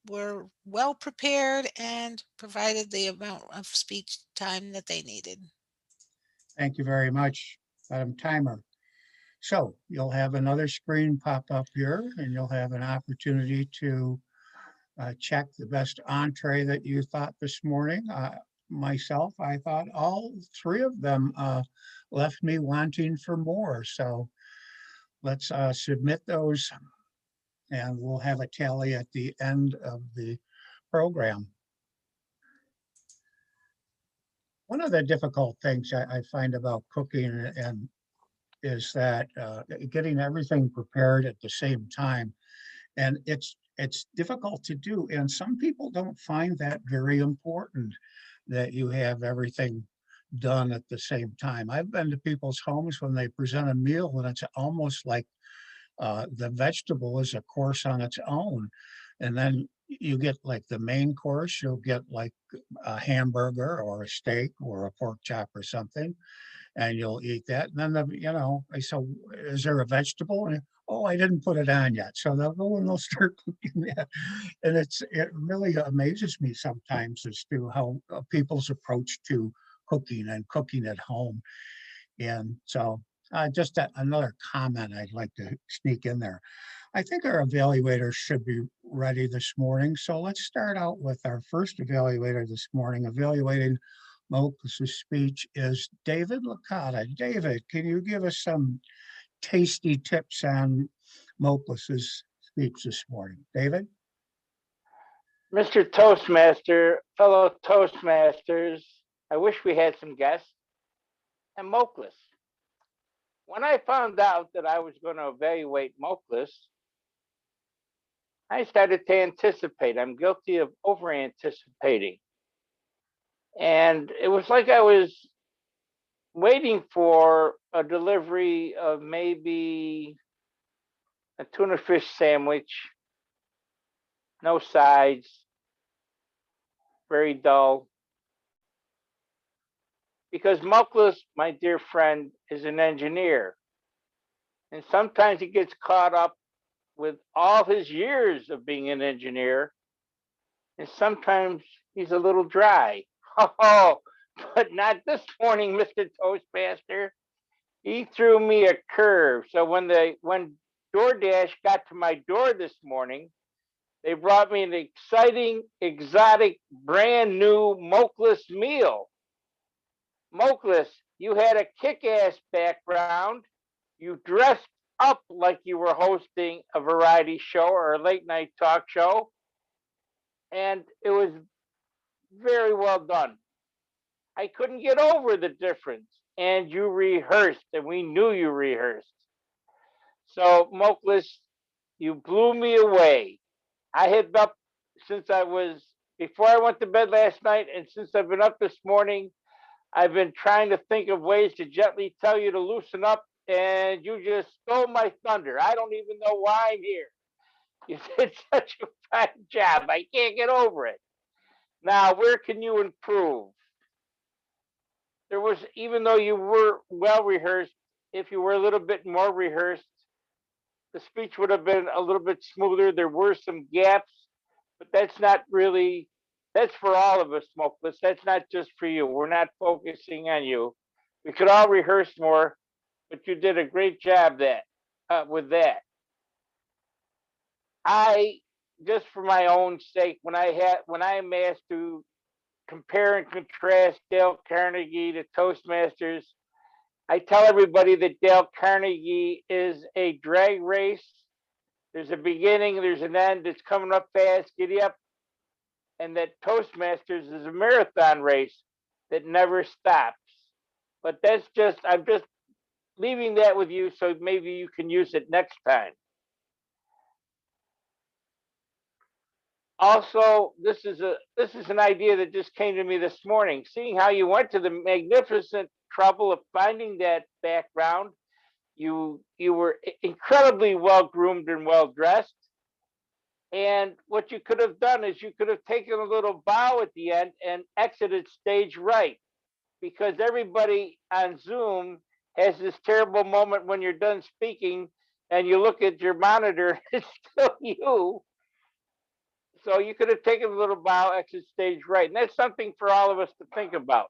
were well prepared and provided the amount of speech time that they needed. Thank you very much, Madam Timer. So you'll have another screen pop up here, and you'll have an opportunity to check the best entree that you thought this morning. Myself, I thought all three of them left me wanting for more. So let's submit those, and we'll have a tally at the end of the program. One of the difficult things I find about cooking and is that getting everything prepared at the same time, and it's difficult to do, and some people don't find that very important, that you have everything done at the same time. I've been to people's homes when they present a meal and it's almost like the vegetable is a course on its own, and then you get like the main course, you'll get like a hamburger or a steak or a pork chop or something, and you'll eat that. And then I say, is there a vegetable? And, oh, I didn't put it on yet. So they'll go and they'll start cooking that. And it really amazes me sometimes as to how people's approach to cooking and cooking at home. And so just another comment I'd like to sneak in there. I think our evaluators should be ready this morning. So let's start out with our first evaluator this morning. Evaluating Moaklis's speech is David Licata. David, can you give us some tasty tips on Moaklis's speech this morning? David? Mr. Toastmaster, fellow Toastmasters, I wish we had some guests. And Moaklis. When I found out that I was going to evaluate Moaklis, I started to anticipate. I'm guilty of over-anticipating. And it was like I was waiting for a delivery of maybe a tuna fish sandwich, no sides, very dull. Because Moaklis, my dear friend, is an engineer. And sometimes he gets caught up with all his years of being an engineer. And sometimes he's a little dry. Oh, but not this morning, Mr. Toastmaster. He threw me a curve. So when DoorDash got to my door this morning, they brought me an exciting, exotic, brand new Moaklis meal. Moaklis, you had a kick-ass background. You dressed up like you were hosting a variety show or a late night talk show. And it was very well done. I couldn't get over the difference. And you rehearsed, and we knew you rehearsed. So Moaklis, you blew me away. I had been up since before I went to bed last night, and since I've been up this morning, I've been trying to think of ways to gently tell you to loosen up, and you just stole my thunder. I don't even know why I'm here. You did such a fine job. I can't get over it. Now, where can you improve? There was, even though you were well rehearsed, if you were a little bit more rehearsed, the speech would have been a little bit smoother. There were some gaps, but that's not really, that's for all of us, Smokeless. That's not just for you. We're not focusing on you. We could all rehearse more, but you did a great job with that. I, just for my own sake, when I'm asked to compare and contrast Dale Carnegie to Toastmasters, I tell everybody that Dale Carnegie is a drag race. There's a beginning, there's an end, it's coming up fast, giddy up. And that Toastmasters is a marathon race that never stops. But that's just, I'm just leaving that with you so maybe you can use it next time. Also, this is an idea that just came to me this morning. Seeing how you went to the magnificent trouble of finding that background, you were incredibly well groomed and well dressed. And what you could have done is you could have taken a little bow at the end and exited stage right, because everybody on Zoom has this terrible moment when you're done speaking and you look at your monitor, it's still you. So you could have taken a little bow, exit stage right. And that's something for all of us to think about.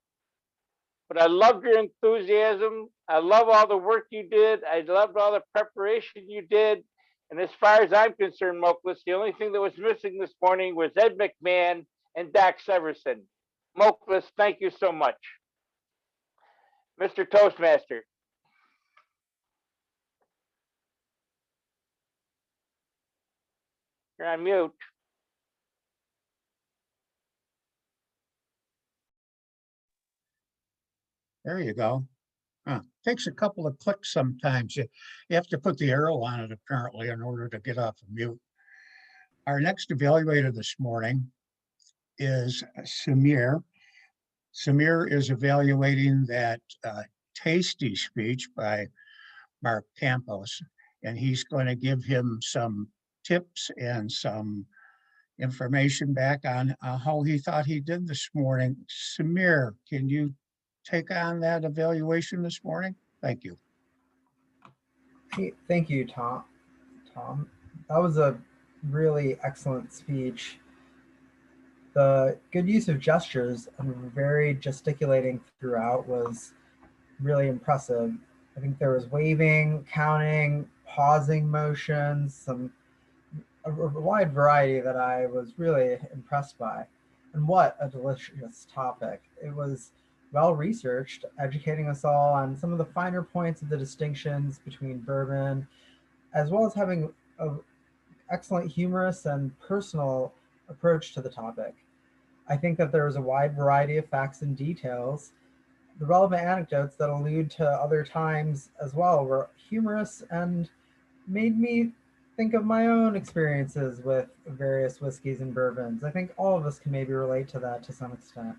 But I loved your enthusiasm. I love all the work you did. I loved all the preparation you did. And as far as I'm concerned, Mokeless, the only thing that was missing this morning was Ed McMahon and Doc Severson. Mokeless, thank you so much. Mr. Toastmaster. You're on mute. There you go. Takes a couple of clicks sometimes. You have to put the arrow on it apparently in order to get off of mute. Our next evaluator this morning is Samir. Samir is evaluating that tasty speech by Mark Campos, and he's going to give him some tips and some information back on how he thought he did this morning. Samir, can you take on that evaluation this morning? Thank you. Hey, thank you, Tom. That was a really excellent speech. The good use of gestures and very gesticulating throughout was really impressive. I think there was waving, counting, pausing motions, a wide variety that I was really impressed by. And what a delicious topic. It was well researched, educating us all on some of the finer points of the distinctions between bourbon, as well as having an excellent humorous and personal approach to the topic. I think that there was a wide variety of facts and details. The relevant anecdotes that allude to other times as well were humorous and made me think of my own experiences with various whiskeys and bourbons. I think all of us can maybe relate to that to some extent.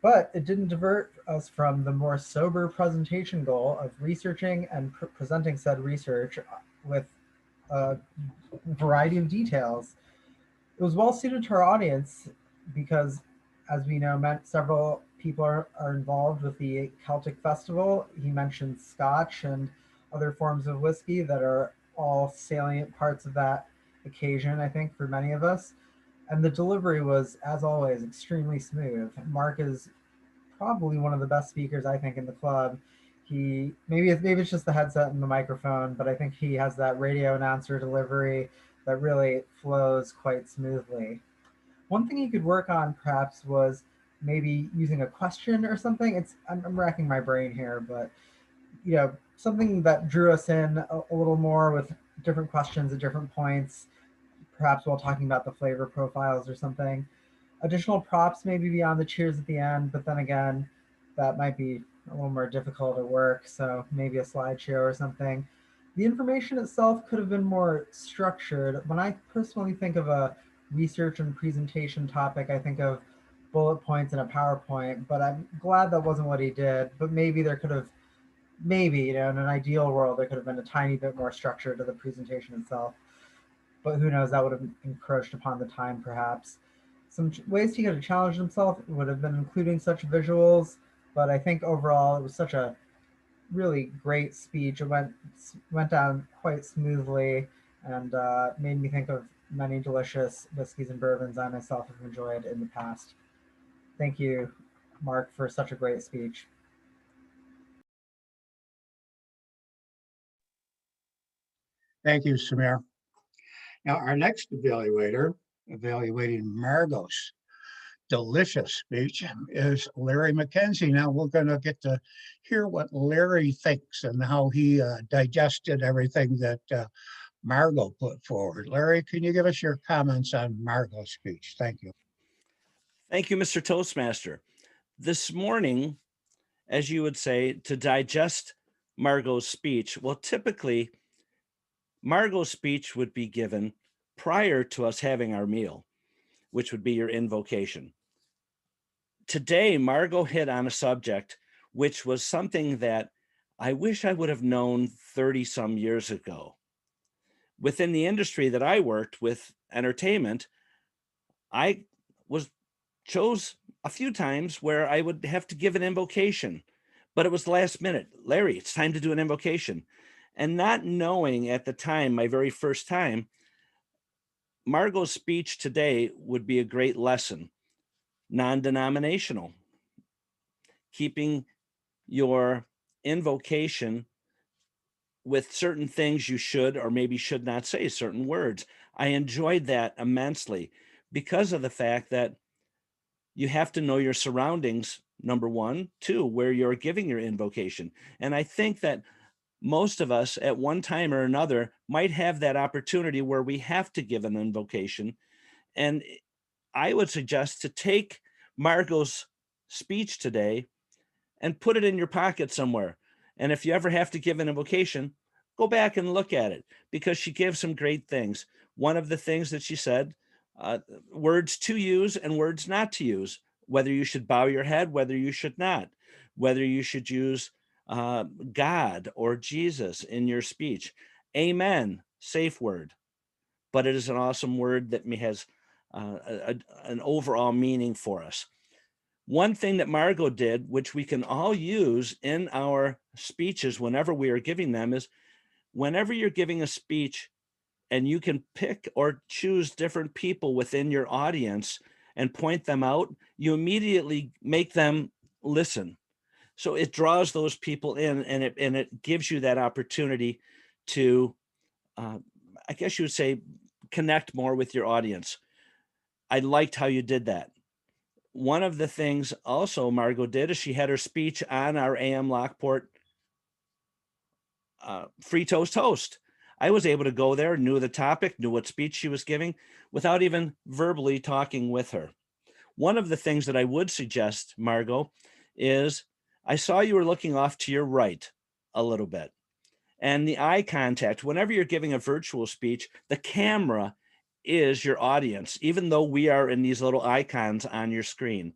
But it didn't divert us from the more sober presentation goal of researching and presenting said research with a variety of details. It was well suited to our audience because, as we know, several people are involved with the Celtic Festival. He mentioned Scotch and other forms of whiskey that are all salient parts of that occasion, I think, for many of us. And the delivery was, as always, extremely smooth. Mark is probably one of the best speakers, I think, in the club. Maybe it's just the headset and the microphone, but I think he has that radio announcer delivery that really flows quite smoothly. One thing he could work on perhaps was maybe using a question or something. I'm racking my brain here, but something that drew us in a little more with different questions at different points, perhaps while talking about the flavor profiles or something. Additional props maybe beyond the cheers at the end, but then again, that might be a little more difficult at work, so maybe a slideshow or something. The information itself could have been more structured. When I personally think of a research and presentation topic, I think of bullet points in a PowerPoint, but I'm glad that wasn't what he did. But maybe there could have, maybe, in an ideal world, there could have been a tiny bit more structure to the presentation itself. But who knows, that would have encroached upon the time perhaps. Some ways he could have challenged himself would have been including such visuals, but I think overall it was such a really great speech. It went down quite smoothly and made me think of many delicious whiskeys and bourbons I myself have enjoyed in the past. Thank you, Mark, for such a great speech. Thank you, Samir. Now, our next evaluator, evaluating Margot's delicious speech, is Larry McKenzie. Now, we're going to get to hear what Larry thinks and how he digested everything that Margot put forward. Larry, can you give us your comments on Margot's speech? Thank you. Thank you, Mr. Toastmaster. This morning, as you would say, to digest Margot's speech, well, typically, Margot's speech would be given prior to us having our meal, which would be your invocation. Today, Margot hit on a subject which was something that I wish I would have known 30 some years ago. Within the industry that I worked with, entertainment, I chose a few times where I would have to give an invocation, but it was last minute. Larry, it's time to do an invocation. And not knowing at the time, my very first time, Margot's speech today would be a great lesson. Non-denominational, keeping your invocation with certain things you should or maybe should not say certain words. I enjoyed that immensely because of the fact that you have to know your surroundings, number one. Two, where you're giving your invocation. And I think that most of us at one time or another might have that opportunity where we have to give an invocation. And I would suggest to take Margot's speech today and put it in your pocket somewhere. And if you ever have to give an invocation, go back and look at it, because she gives some great things. One of the things that she said, words to use and words not to use, whether you should bow your head, whether you should not, whether you should use God or Jesus in your speech. Amen, safe word, but it is an awesome word that has an overall meaning for us. One thing that Margot did, which we can all use in our speeches whenever we are giving them, is whenever you're giving a speech and you can pick or choose different people within your audience and point them out, you immediately make them listen. So it draws those people in, and it gives you that opportunity to, I guess you would say, connect more with your audience. I liked how you did that. One of the things also Margot did is she had her speech on our AM Lockport Free Toast host. I was able to go there, knew the topic, knew what speech she was giving without even verbally talking with her. One of the things that I would suggest, Margot, is I saw you were looking off to your right a little bit. And the eye contact, whenever you're giving a virtual speech, the camera is your audience, even though we are in these little icons on your screen.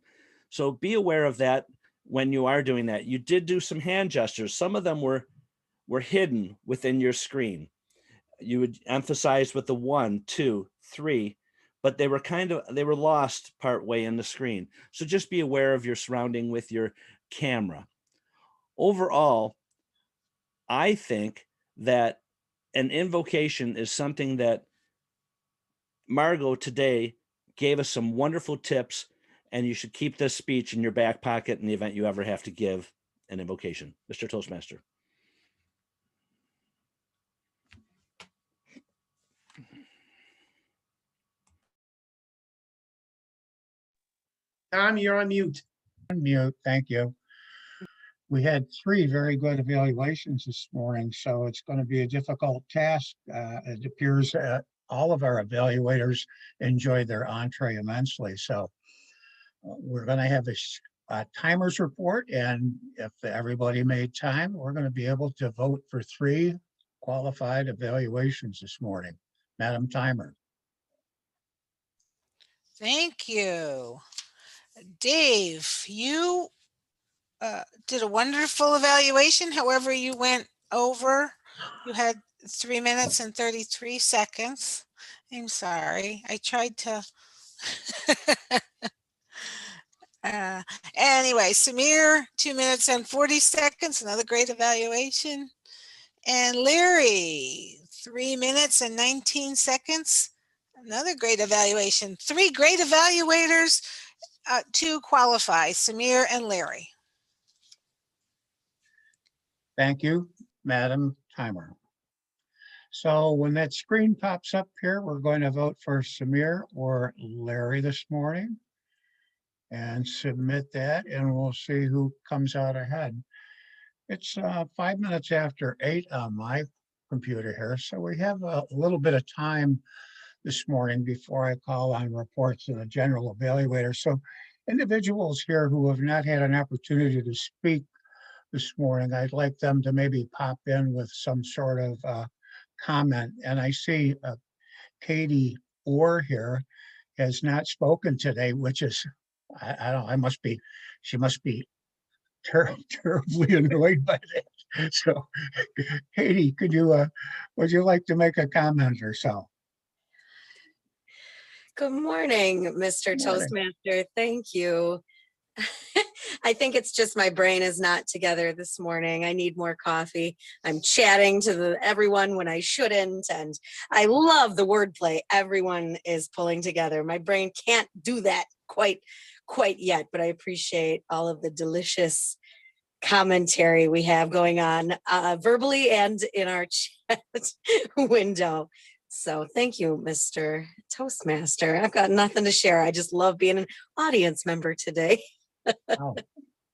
So be aware of that when you are doing that. You did do some hand gestures. Some of them were hidden within your screen. You would emphasize with the 1, 2, 3, but they were lost part way in the screen. So just be aware of your surrounding with your camera. Overall, I think that an invocation is something that Margot today gave us some wonderful tips, and you should keep this speech in your back pocket in the event you ever have to give an invocation. Mr. Toastmaster. Tom, you're on mute. Unmute, thank you. We had 3 very good evaluations this morning, so it's going to be a difficult task. It appears that all of our evaluators enjoyed their entree immensely. So we're going to have a timers report, and if everybody made time, we're going to be able to vote for 3 qualified evaluations this morning. Madam Timer. Thank you. Dave, you did a wonderful evaluation. However, you went over. You had 3 minutes and 33 seconds. I'm sorry. I tried to. Anyway, Samir, 2 minutes and 40 seconds. Another great evaluation. And Larry, 3 minutes and 19 seconds. Another great evaluation. 3 great evaluators to qualify, Samir and Larry. Thank you, Madam Timer. So when that screen pops up here, we're going to vote for Samir or Larry this morning and submit that, and we'll see who comes out ahead. It's 5 minutes after 8 on my computer here, so we have a little bit of time this morning before I call on reports of the general evaluator. So individuals here who have not had an opportunity to speak this morning, I'd like them to maybe pop in with some sort of comment. And I see Katie Orr here has not spoken today, which is, I don't know, she must be terribly annoyed by that. So Katie, would you like to make a comment or so? Good morning, Mr. Toastmaster. Thank you. I think it's just my brain is not together this morning. I need more coffee. I'm chatting to everyone when I shouldn't, and I love the wordplay everyone is pulling together. My brain can't do that quite yet, but I appreciate all of the delicious commentary we have going on verbally and in our chat window. So thank you, Mr. Toastmaster. I've got nothing to share. I just love being an audience member today. Oh,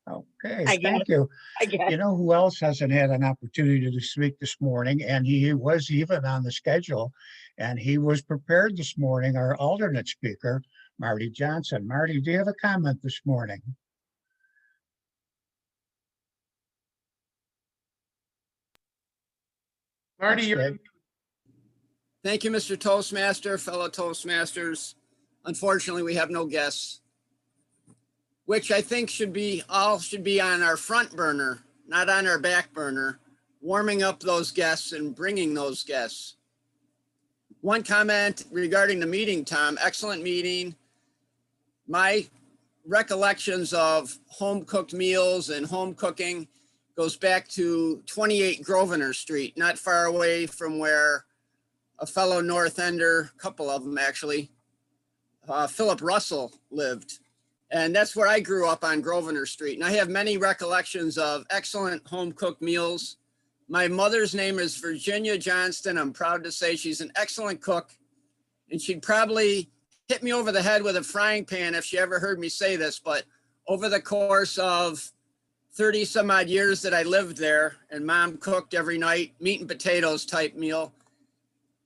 okay, thank you. You know who else hasn't had an opportunity to speak this morning, and he was even on the schedule, and he was prepared this morning, our alternate speaker, Marty Johnson. Marty, do you have a comment this morning? Marty, Thank you, Mr. Toastmaster, fellow Toastmasters. Unfortunately, we have no guests, which I think should be on our front burner, not on our back burner, warming up those guests and bringing those guests. One comment regarding the meeting, Tom, excellent meeting. My recollections of home-cooked meals and home cooking goes back to 28 Grosvenor Street, not far away from where a fellow North Ender, a couple of them actually, Philip Russell lived. And that's where I grew up, on Grosvenor Street. And I have many recollections of excellent home-cooked meals. My mother's name is Virginia Johnston. I'm proud to say she's an excellent cook. And she'd probably hit me over the head with a frying pan if she ever heard me say this. But over the course of 30 some odd years that I lived there, and Mom cooked every night, meat and potatoes type meal,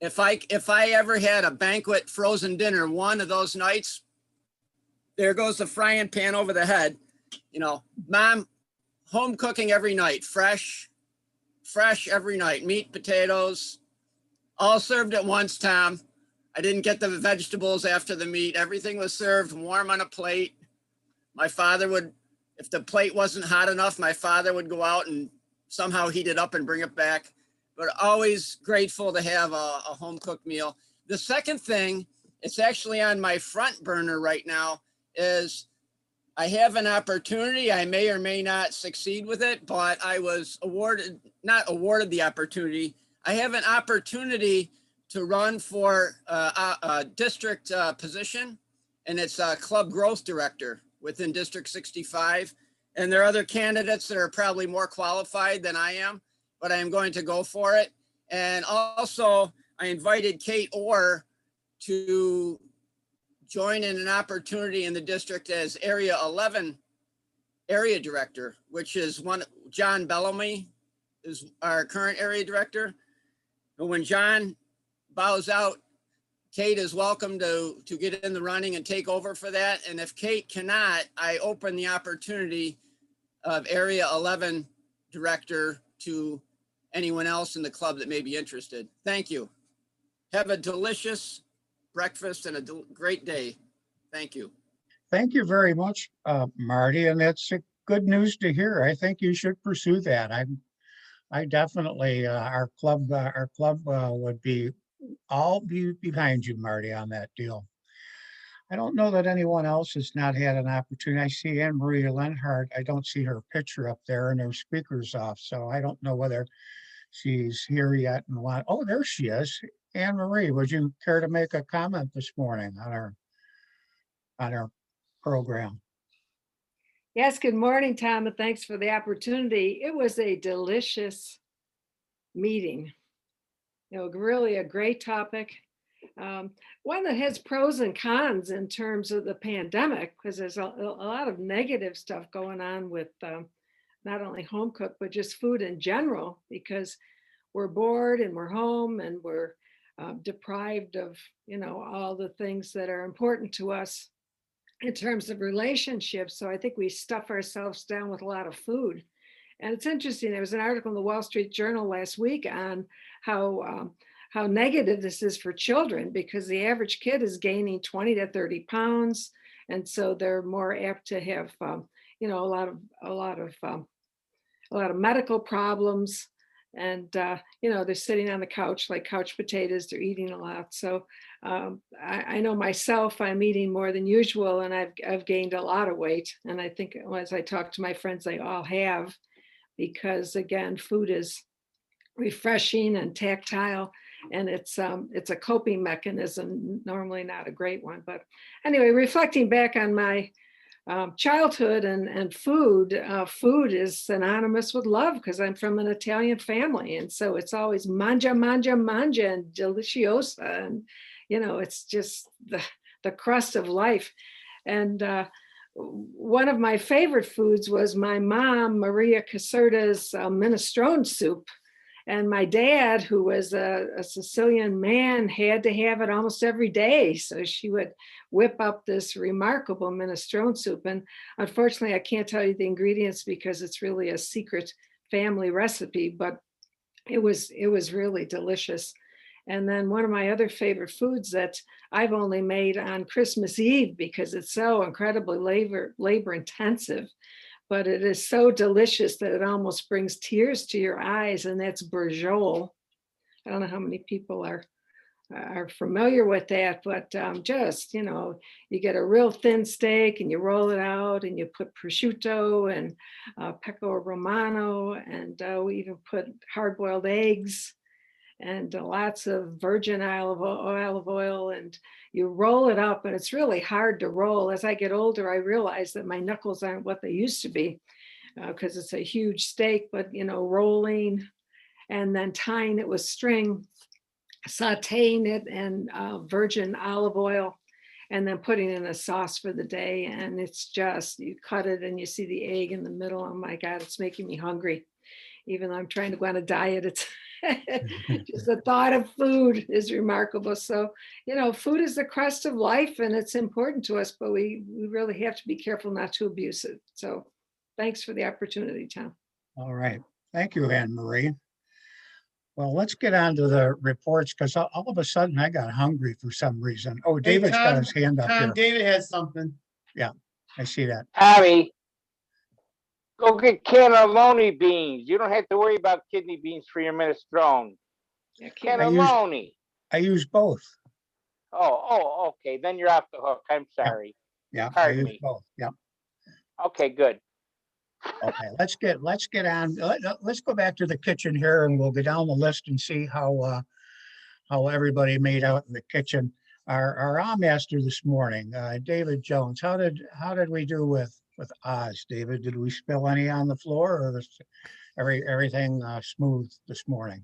if I ever had a banquet frozen dinner one of those nights, there goes the frying pan over the head. You know, Mom, home cooking every night, fresh every night, meat, potatoes, all served at once, Tom. I didn't get the vegetables after the meat. Everything was served warm on a plate. My father would, if the plate wasn't hot enough, my father would go out and somehow heat it up and bring it back. But always grateful to have a home cooked meal. The second thing, it's actually on my front burner right now, is I have an opportunity. I may or may not succeed with it, but I was not awarded the opportunity. I have an opportunity to run for a district position, and it's a club growth director within District 65. And there are other candidates that are probably more qualified than I am, but I am going to go for it. And also, I invited Kate Orr to join in an opportunity in the district as Area 11 area director, which is John Bellamy is our current area director. And when John bows out, Kate is welcome to get in the running and take over for that. And if Kate cannot, I open the opportunity of Area 11 director to anyone else in the club that may be interested. Thank you. Have a delicious breakfast and a great day. Thank you. thank you very much, Marty, and that's good news to hear. I think you should pursue that. I definitely, our club would be all be behind you, Marty, on that deal. I don't know that anyone else has not had an opportunity. I see Anne Marie Lenhart. I don't see her picture up there and her speaker's off, so I don't know whether she's here yet and what. Oh, there she is. Anne Marie, would you care to make a comment this morning on our program? Yes, good morning, Tom, and thanks for the opportunity. It was a delicious meeting. You know, really a great topic. One that has pros and cons in terms of the pandemic, because there's a lot of negative stuff going on with not only home cook, but just food in general, because we're bored and we're home and we're deprived of, you know, all the things that are important to us in terms of relationships. So I think we stuff ourselves down with a lot of food. And it's interesting, there was an article in the Wall Street Journal last week on how negative this is for children, because the average kid is gaining 20 to 30 pounds. And so they're more apt to have, you know, a lot of medical problems. And, you know, they're sitting on the couch like couch potatoes, they're eating a lot. So I know myself, I'm eating more than usual, and I've gained a lot of weight. And I think as I talk to my friends, they all have, because again, food is refreshing and tactile, and it's a coping mechanism, normally not a great one. But anyway, reflecting back on my childhood and food, food is synonymous with love, because I'm from an Italian family, and so it's always mangia, mangia, mangia, and deliciosa, and you know, it's just the crust of life. And one of my favorite foods was my mom, Maria Caserta's minestrone soup. And my dad, who was a Sicilian man, had to have it almost every day. So she would whip up this remarkable minestrone soup. And unfortunately, I can't tell you the ingredients because it's really a secret family recipe, but it was really delicious. And then one of my other favorite foods that I've only made on Christmas Eve, because it's so incredibly labor intensive, but it is so delicious that it almost brings tears to your eyes, and that's bourgeois. I don't know how many people are familiar with that, but just, you know, you get a real thin steak and you roll it out and you put prosciutto and pecorino romano, and we even put hard-boiled eggs and lots of virgin olive oil, and you roll it up, and it's really hard to roll. As I get older, I realize that my knuckles aren't what they used to be, because it's a huge steak, but you know, rolling and then tying it with string, sauteing it in virgin olive oil, and then putting in a sauce for the day. And it's just, you cut it and you see the egg in the middle. Oh my God, it's making me hungry. Even though I'm trying to go on a diet, it's just the thought of food is remarkable. So, you know, food is the crust of life, and it's important to us, but we really have to be careful not to abuse it. So thanks for the opportunity, Tom. All right. Thank you, Anne Marie. Well, let's get on to the reports, because all of a sudden I got hungry for some reason. Oh, Hey, David's got Tom, his hand up Tom, here. David has something. Yeah, I see that. Tommy, go get cannelloni beans. You don't have to worry about kidney beans for your minestrone. Cannelloni. I use both. Oh, okay. Then you're off the hook. I'm sorry. Yeah, I Pardon use me. both. Yeah. Okay, good. Okay, let's get on. Let's go back to the kitchen here, and we'll go down the list and see how everybody made out in the kitchen. Our master this morning, David Jones. How did we do with Oz, David? Did we spill any on the floor, or was everything smooth this morning?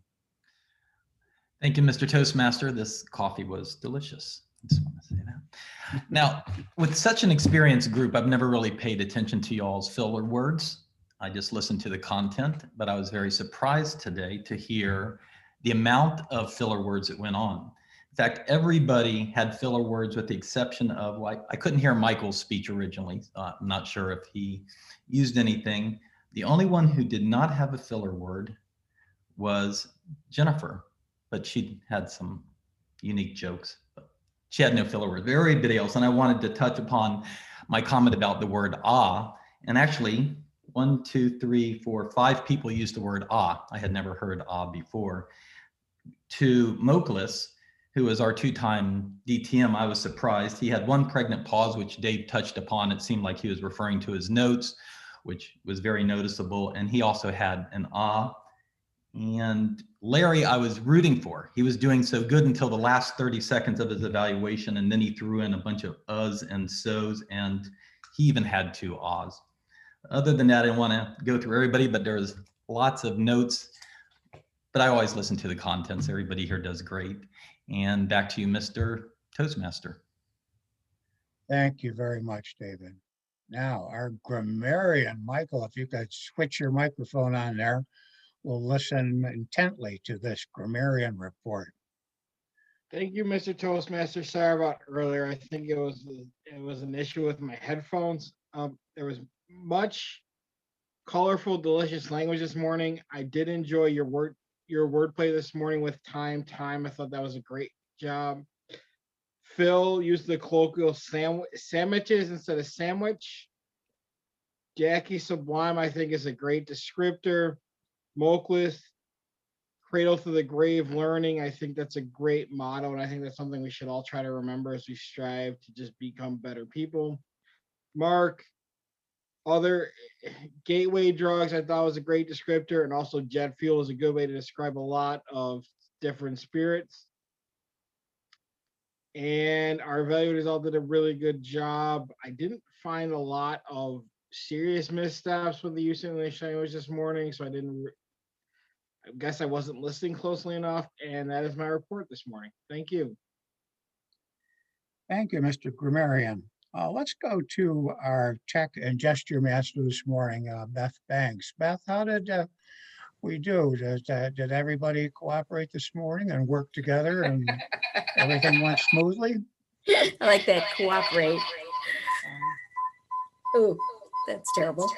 Thank you, Mr. Toastmaster. This coffee was delicious. I just want to say that. Now, with such an experienced group, I've never really paid attention to y'all's filler words. I just listened to the content, but I was very surprised today to hear the amount of filler words that went on. In fact, everybody had filler words with the exception of, like, I couldn't hear Michael's speech originally. I'm not sure if he used anything. The only one who did not have a filler word was Jennifer, but she had some unique jokes. She had no filler words. Everybody else, and I wanted to touch upon my comment about the word ah, and actually 1, 2, 3, 4, 5 people used the word ah. I had never heard ah before. To Moklis, who was our 2-time DTM, I was surprised. He had one pregnant pause, which Dave touched upon. It seemed like he was referring to his notes, which was very noticeable. And he also had an ah. And Larry, I was rooting for. He was doing so good until the last 30 seconds of his evaluation. And then he threw in a bunch of uhs and so's, and he even had 2 ahs. Other than that, I didn't want to go through everybody, but there's lots of notes. But I always listen to the contents. Everybody here does great. And back to you, Mr. Toastmaster. Thank you very much, David. Now, our grammarian, Michael, if you could switch your microphone on there, we'll listen intently to this grammarian report. Thank you, Mr. Toastmaster. Sorry about earlier. I think it was an issue with my headphones. There was much colorful, delicious language this morning. I did enjoy your wordplay this morning with time. I thought that was a great job. Phil used the colloquial sandwiches instead of sandwich. Jackie Sublime, I think, is a great descriptor. Moklis, cradle to the grave learning. I think that's a great motto, and I think that's something we should all try to remember as we strive to just become better people. Mark, other gateway drugs, I thought was a great descriptor, and also jet fuel is a good way to describe a lot of different spirits. And our evaluators all did a really good job. I didn't find a lot of serious missteps with the use of English language this morning, so I guess I wasn't listening closely enough, and that is my report this morning. Thank you. Thank you, Mr. Grammarian. Let's go to our tech and gesture master this morning, Beth Banks. Beth, how did we do? Did everybody cooperate this morning and work together and everything went smoothly? I like that, cooperate. Oh, that's terrible.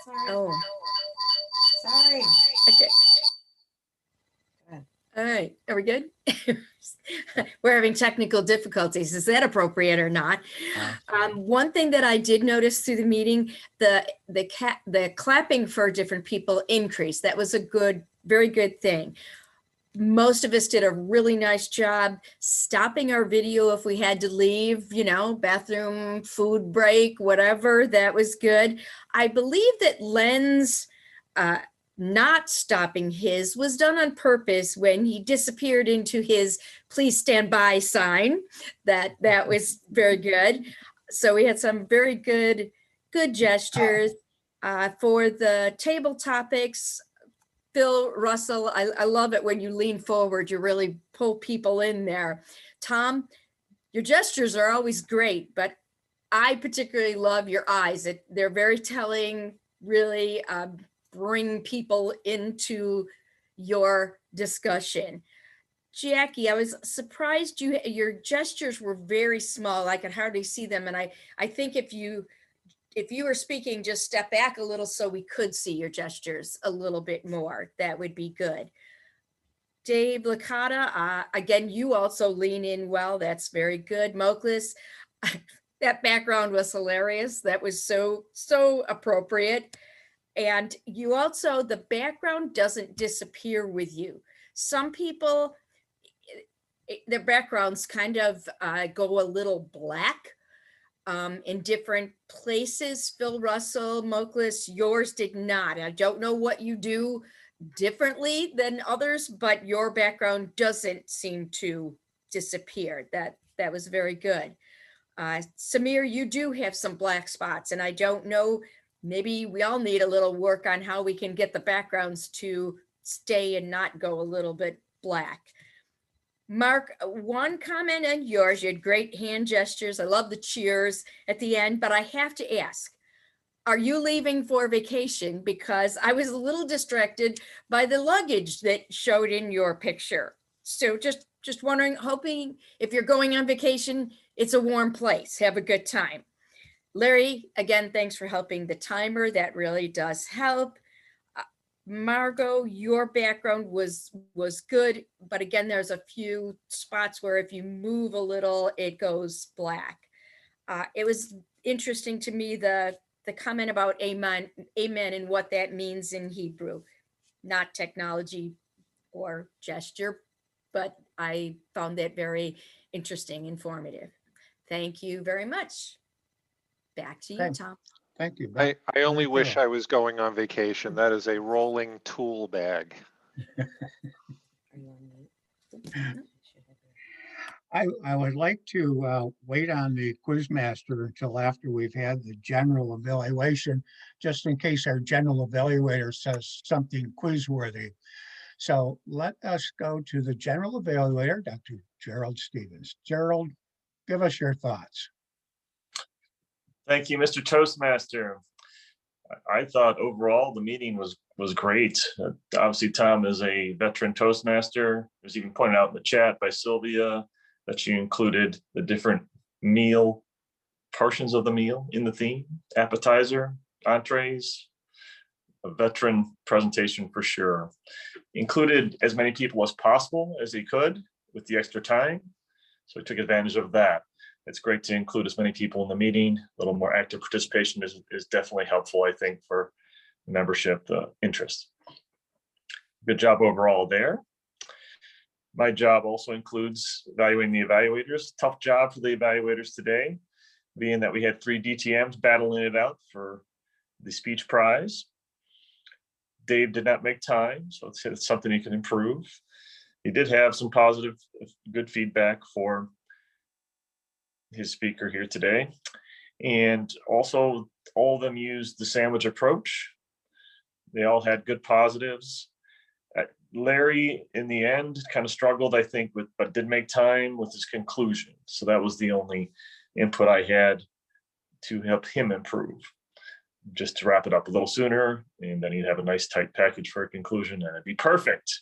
Sorry. Oh, Sorry. okay. All right, are we good? We're having technical difficulties. Is that appropriate or not? One thing that I did notice through the meeting, the clapping for different people increased. That was a very good thing. Most of us did a really nice job stopping our video if we had to leave, bathroom, food break, whatever. That was good. I believe that Len's not stopping his was done on purpose when he disappeared into his please stand by sign. That was very good. So we had some very good gestures. For the table topics, Phil Russell, I love it when you lean forward, you really pull people in there. Tom, your gestures are always great, but I particularly love your eyes. They're very telling, really bring people into your discussion. Jackie, I was surprised your gestures were very small. I could hardly see them. And I think if you were speaking, just step back a little so we could see your gestures a little bit more. That would be good. Dave Licata, again, you also lean in well. That's very good. Moklis, that background was hilarious. That was so appropriate. And you also, the background doesn't disappear with you. Some people, their backgrounds kind of go a little black in different places. Phil Russell, Moklis, yours did not. I don't know what you do differently than others, but your background doesn't seem to disappear. That was very good. Samir, you do have some black spots, and I don't know, maybe we all need a little work on how we can get the backgrounds to stay and not go a little bit black. Mark, one comment on yours, you had great hand gestures. I love the cheers at the end, but I have to ask, are you leaving for vacation? Because I was a little distracted by the luggage that showed in your picture. So just wondering, hoping if you're going on vacation, it's a warm place. Have a good time. Larry, again, thanks for helping the timer. That really does help. Margot, your background was good, but again, there's a few spots where if you move a little, it goes black. It was interesting to me, the comment about amen and what that means in Hebrew, not technology or gesture, but I found that very interesting, informative. Thank you very much. Back to you, Okay. Tom. Thank you. I only Very wish thorough. I was going on vacation. That is a rolling tool bag. I would like to wait on the quiz master until after we've had the general evaluation, just in case our general evaluator says something quiz-worthy. So let us go to the general evaluator, Dr. Gerald Stevens. Gerald, give us your thoughts. Thank you, Mr. Toastmaster. I thought overall the meeting was great. Obviously, Tom is a veteran Toastmaster. It was even pointed out in the chat by Sylvia that you included the different meal portions of the meal in the theme: appetizer, entrees. A veteran presentation for sure. Included as many people as possible as he could with the extra time, so he took advantage of that. It's great to include as many people in the meeting. A little more active participation is definitely helpful, I think, for membership interest. Good job overall there. My job also includes evaluating the evaluators. Tough job for the evaluators today, being that we had 3 DTMs battling it out for the speech prize. Dave did not make time, so it's something he can improve. He did have some positive, good feedback for his speaker here today. And also, all of them used the sandwich approach. They all had good positives. Larry, in the end, kind of struggled, I think, but did make time with his conclusion. So that was the only input I had to help him improve, just to wrap it up a little sooner, and then he'd have a nice tight package for a conclusion, and it'd be perfect.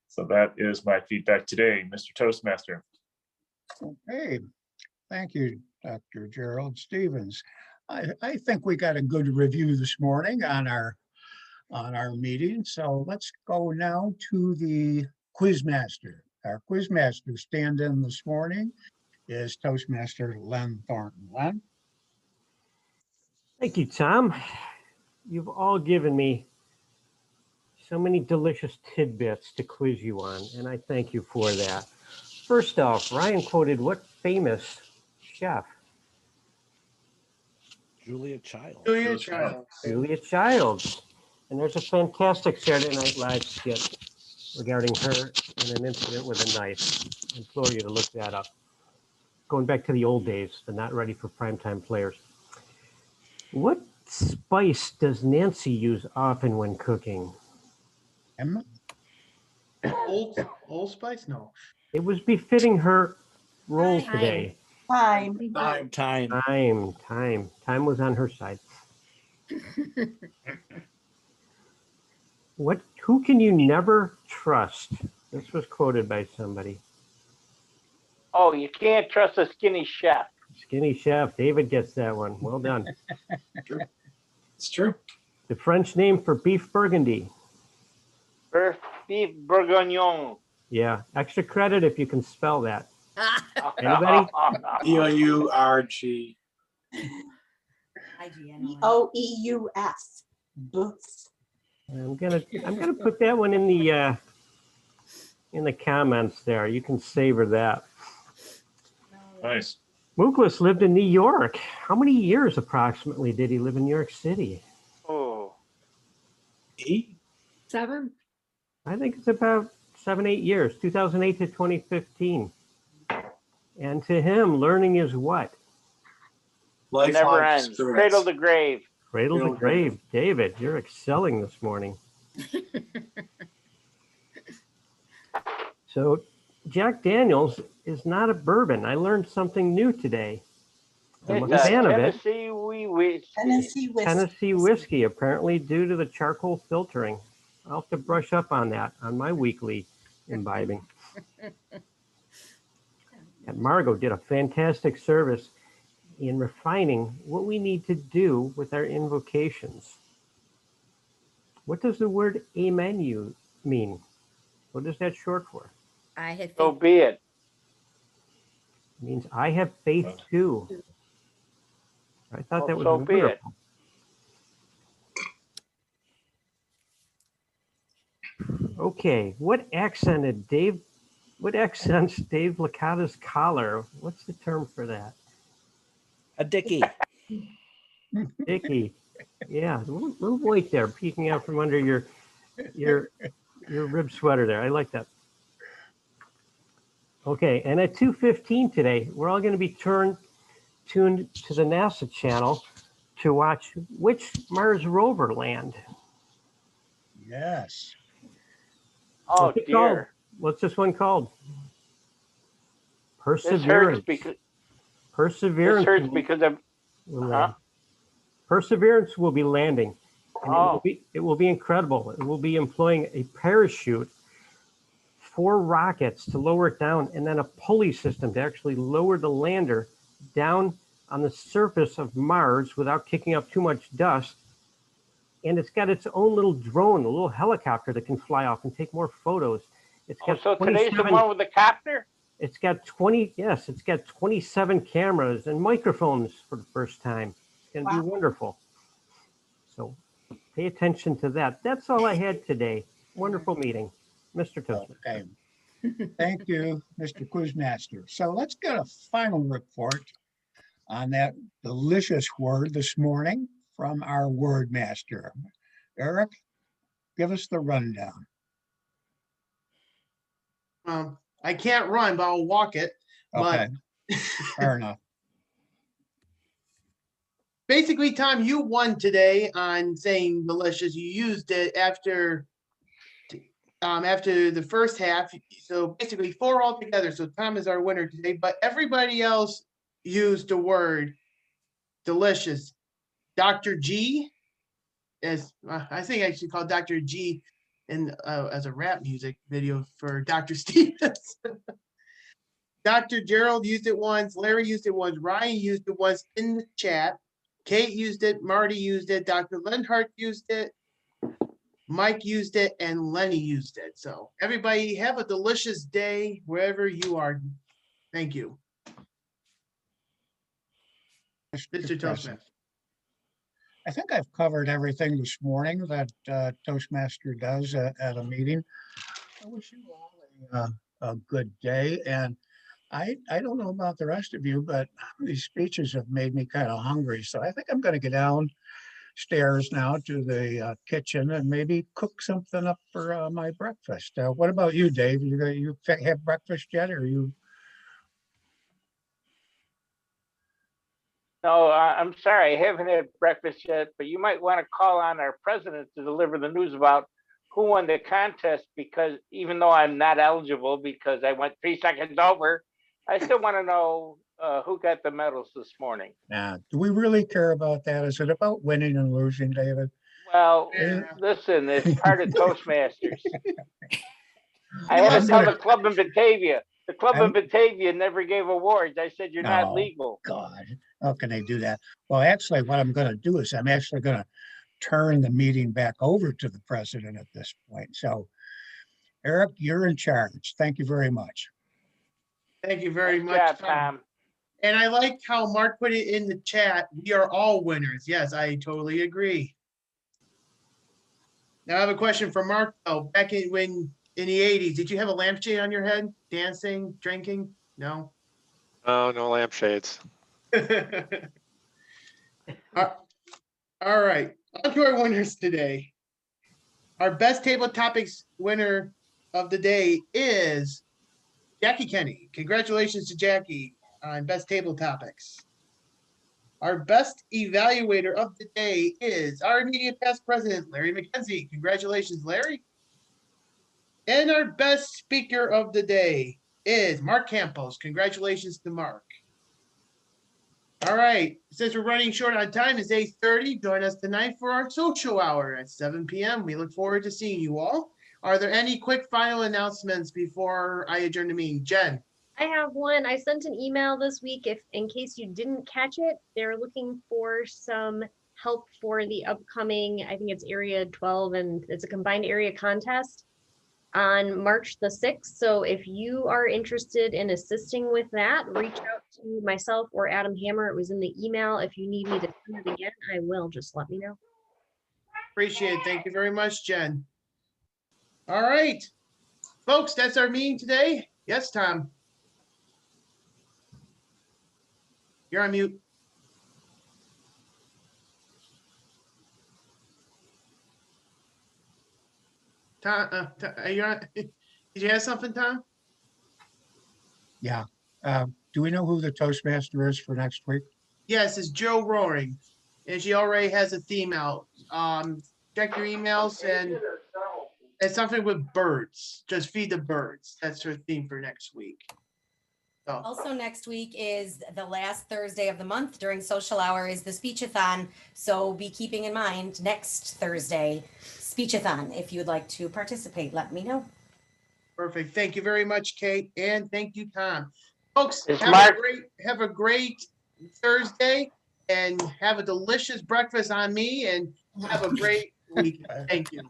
So that is my feedback today, Mr. Toastmaster. Okay, thank you, Dr. Gerald Stevens. I think we got a good review this morning on our meeting. So let's go now to the quiz master. Our quiz master stand-in this morning is Toastmaster Len Thornton. Len? Thank you, Tom. You've all given me so many delicious tidbits to quiz you on, and I thank you for that. First off, Ryan quoted what famous chef? Julia Childs. Julia Childs. Julia Childs. And there's a fantastic Saturday Night Live skit regarding her and an incident with a knife. I implore you to look that up. Going back to the old days, the not ready for primetime players. What spice does Nancy use often when cooking? Old Spice? No. It was befitting her role today. Time. Time was on her side. Who can you never trust? This was quoted by somebody. Oh, you can't trust a skinny chef. Skinny chef. David gets that one. Well done. It's true. The French name for beef Burgundy. Beef bourguignon. Yeah. Extra credit if you can spell that. Anybody? B-O-U-R-G. B-O-E-U-S. Boots. I'm gonna put that one in the comments there. You can savor that. Nice. Muklas lived in New York. How many years approximately did he live in New York City? Oh. 8? 7? I think it's about 7-8 years, 2008 to 2015. And to him, learning is what? It never ends. Cradle to grave. Cradle to grave. David, you're excelling this morning. So Jack Daniels is not a bourbon. I learned something new today. I'm a fan of it. Tennessee whiskey. Tennessee whiskey, apparently due to the charcoal filtering. I'll have to brush up on that on my weekly imbibing. And Margot did a fantastic service in refining what we need to do with our invocations. What does the word amen mean? What is that short for? So be it. Means I have faith too. I thought that was So be it. wonderful. Okay, what accents Dave Licata's collar? What's the term for that? A dickie. Dickie. Yeah, a little white there peeking out from under your rib sweater there. I like that. Okay, and at 2:15 today, we're all going to be tuned to the NASA channel to watch which Mars rover land. Yes. Oh What's it dear. called? What's this one called? This hurts Perseverance. because Perseverance. this hurts because of Perseverance will be landing, and Oh. it will be incredible. It will be employing a parachute, 4 rockets to lower it down, and then a pulley system to actually lower the lander down on the surface of Mars without kicking up too much dust. And it's got its own little drone, a little helicopter that can fly off and take more photos. It's got So today's the 27 one with the copter? It's got 27 cameras and microphones for the first time. It's going to be wonderful. So pay attention to that. That's all I had today. Wonderful meeting, Mr. Toastmaster. Okay. Thank you, Mr. Quizmaster. So let's get a final report on that delicious word this morning from our word master. Eric, give us the rundown. I can't run, but I'll walk it. Okay, fair enough. Basically, Tom, you won today on saying delicious. You used it after the first half. So basically 4 altogether. So Tom is our winner today, but everybody else used the word delicious. Dr. G, as I think I should call Dr. G as a rap music video for Dr. Stevens. Dr. Gerald used it once, Larry used it once, Ryan used it once in the chat, Kate used it, Marty used it, Dr. Lenhart used it, Mike used it, and Lenny used it. So everybody have a delicious day wherever you are. Thank you. Mr. Toastmaster. I think I've covered everything this morning that Toastmaster does at a meeting. I wish you all a good day. And I don't know about the rest of you, but these speeches have made me kind of hungry. So I think I'm going to get downstairs now to the kitchen and maybe cook something up for my breakfast. What about you, Dave? You have breakfast yet, or you? No, I'm sorry, I haven't had breakfast yet, but you might want to call on our president to deliver the news about who won the contest, because even though I'm not eligible because I went 3 seconds over, I still want to know who got the medals this morning. Do we really care about that? Is it about winning and losing, David? Well, listen, it's part of Toastmasters. I had to tell the club in Batavia. The club in Batavia never gave awards. I said, you're not legal. God, how can they do that? Well, actually, what I'm going to do is I'm actually going to turn the meeting back over to the president at this point. So, Eric, you're in charge. Thank you very much. Thank you very Nice much, job, Tom. Tom. And I like how Mark put it in the chat. We are all winners. Yes, I totally agree. Now I have a question for Mark. Back in the 80s, did you have a lampshade on your head, dancing, drinking? No. Oh, no lampshades. All right, on to our winners today. Our best table topics winner of the day is Jackie Kenny. Congratulations to Jackie on best table topics. Our best evaluator of the day is our immediate past president, Larry McKenzie. Congratulations, Larry. And our best speaker of the day is Mark Campos. Congratulations to Mark. All right, since we're running short on time, it's 8:30. Join us tonight for our social hour at 7 p.m. We look forward to seeing you all. Are there any quick final announcements before I adjourn the meeting? Jen? I have one. I sent an email this week in case you didn't catch it. They're looking for some help for the upcoming, I think it's Area 12, and it's a combined area contest. on March the 6th. So if you are interested in assisting with that, reach out to myself or Adam Hammer. It was in the email. If you need me to send it again, I will. Just let me know. Appreciate it. Thank you very much, Jen. All right, folks, that's our meeting today. Yes, Tom. You're on mute. Tom, are you on? Did you have something, Tom? Yeah. Do we know who the Toastmaster is for next week? Yes, it's Jill Rohring, and she already has a theme out. Check your emails, and it's something with birds. Just feed the birds. That's her theme for next week. So, Also next week is the last Thursday of the month during social hour is the speechathon. So be keeping in mind next Thursday, speechathon. If you'd like to participate, let me know. perfect. Thank you very much, Kate, and thank you, Tom. Folks, Is have Mark- have a great Thursday, and have a delicious breakfast on me, and have a great week. Thank you.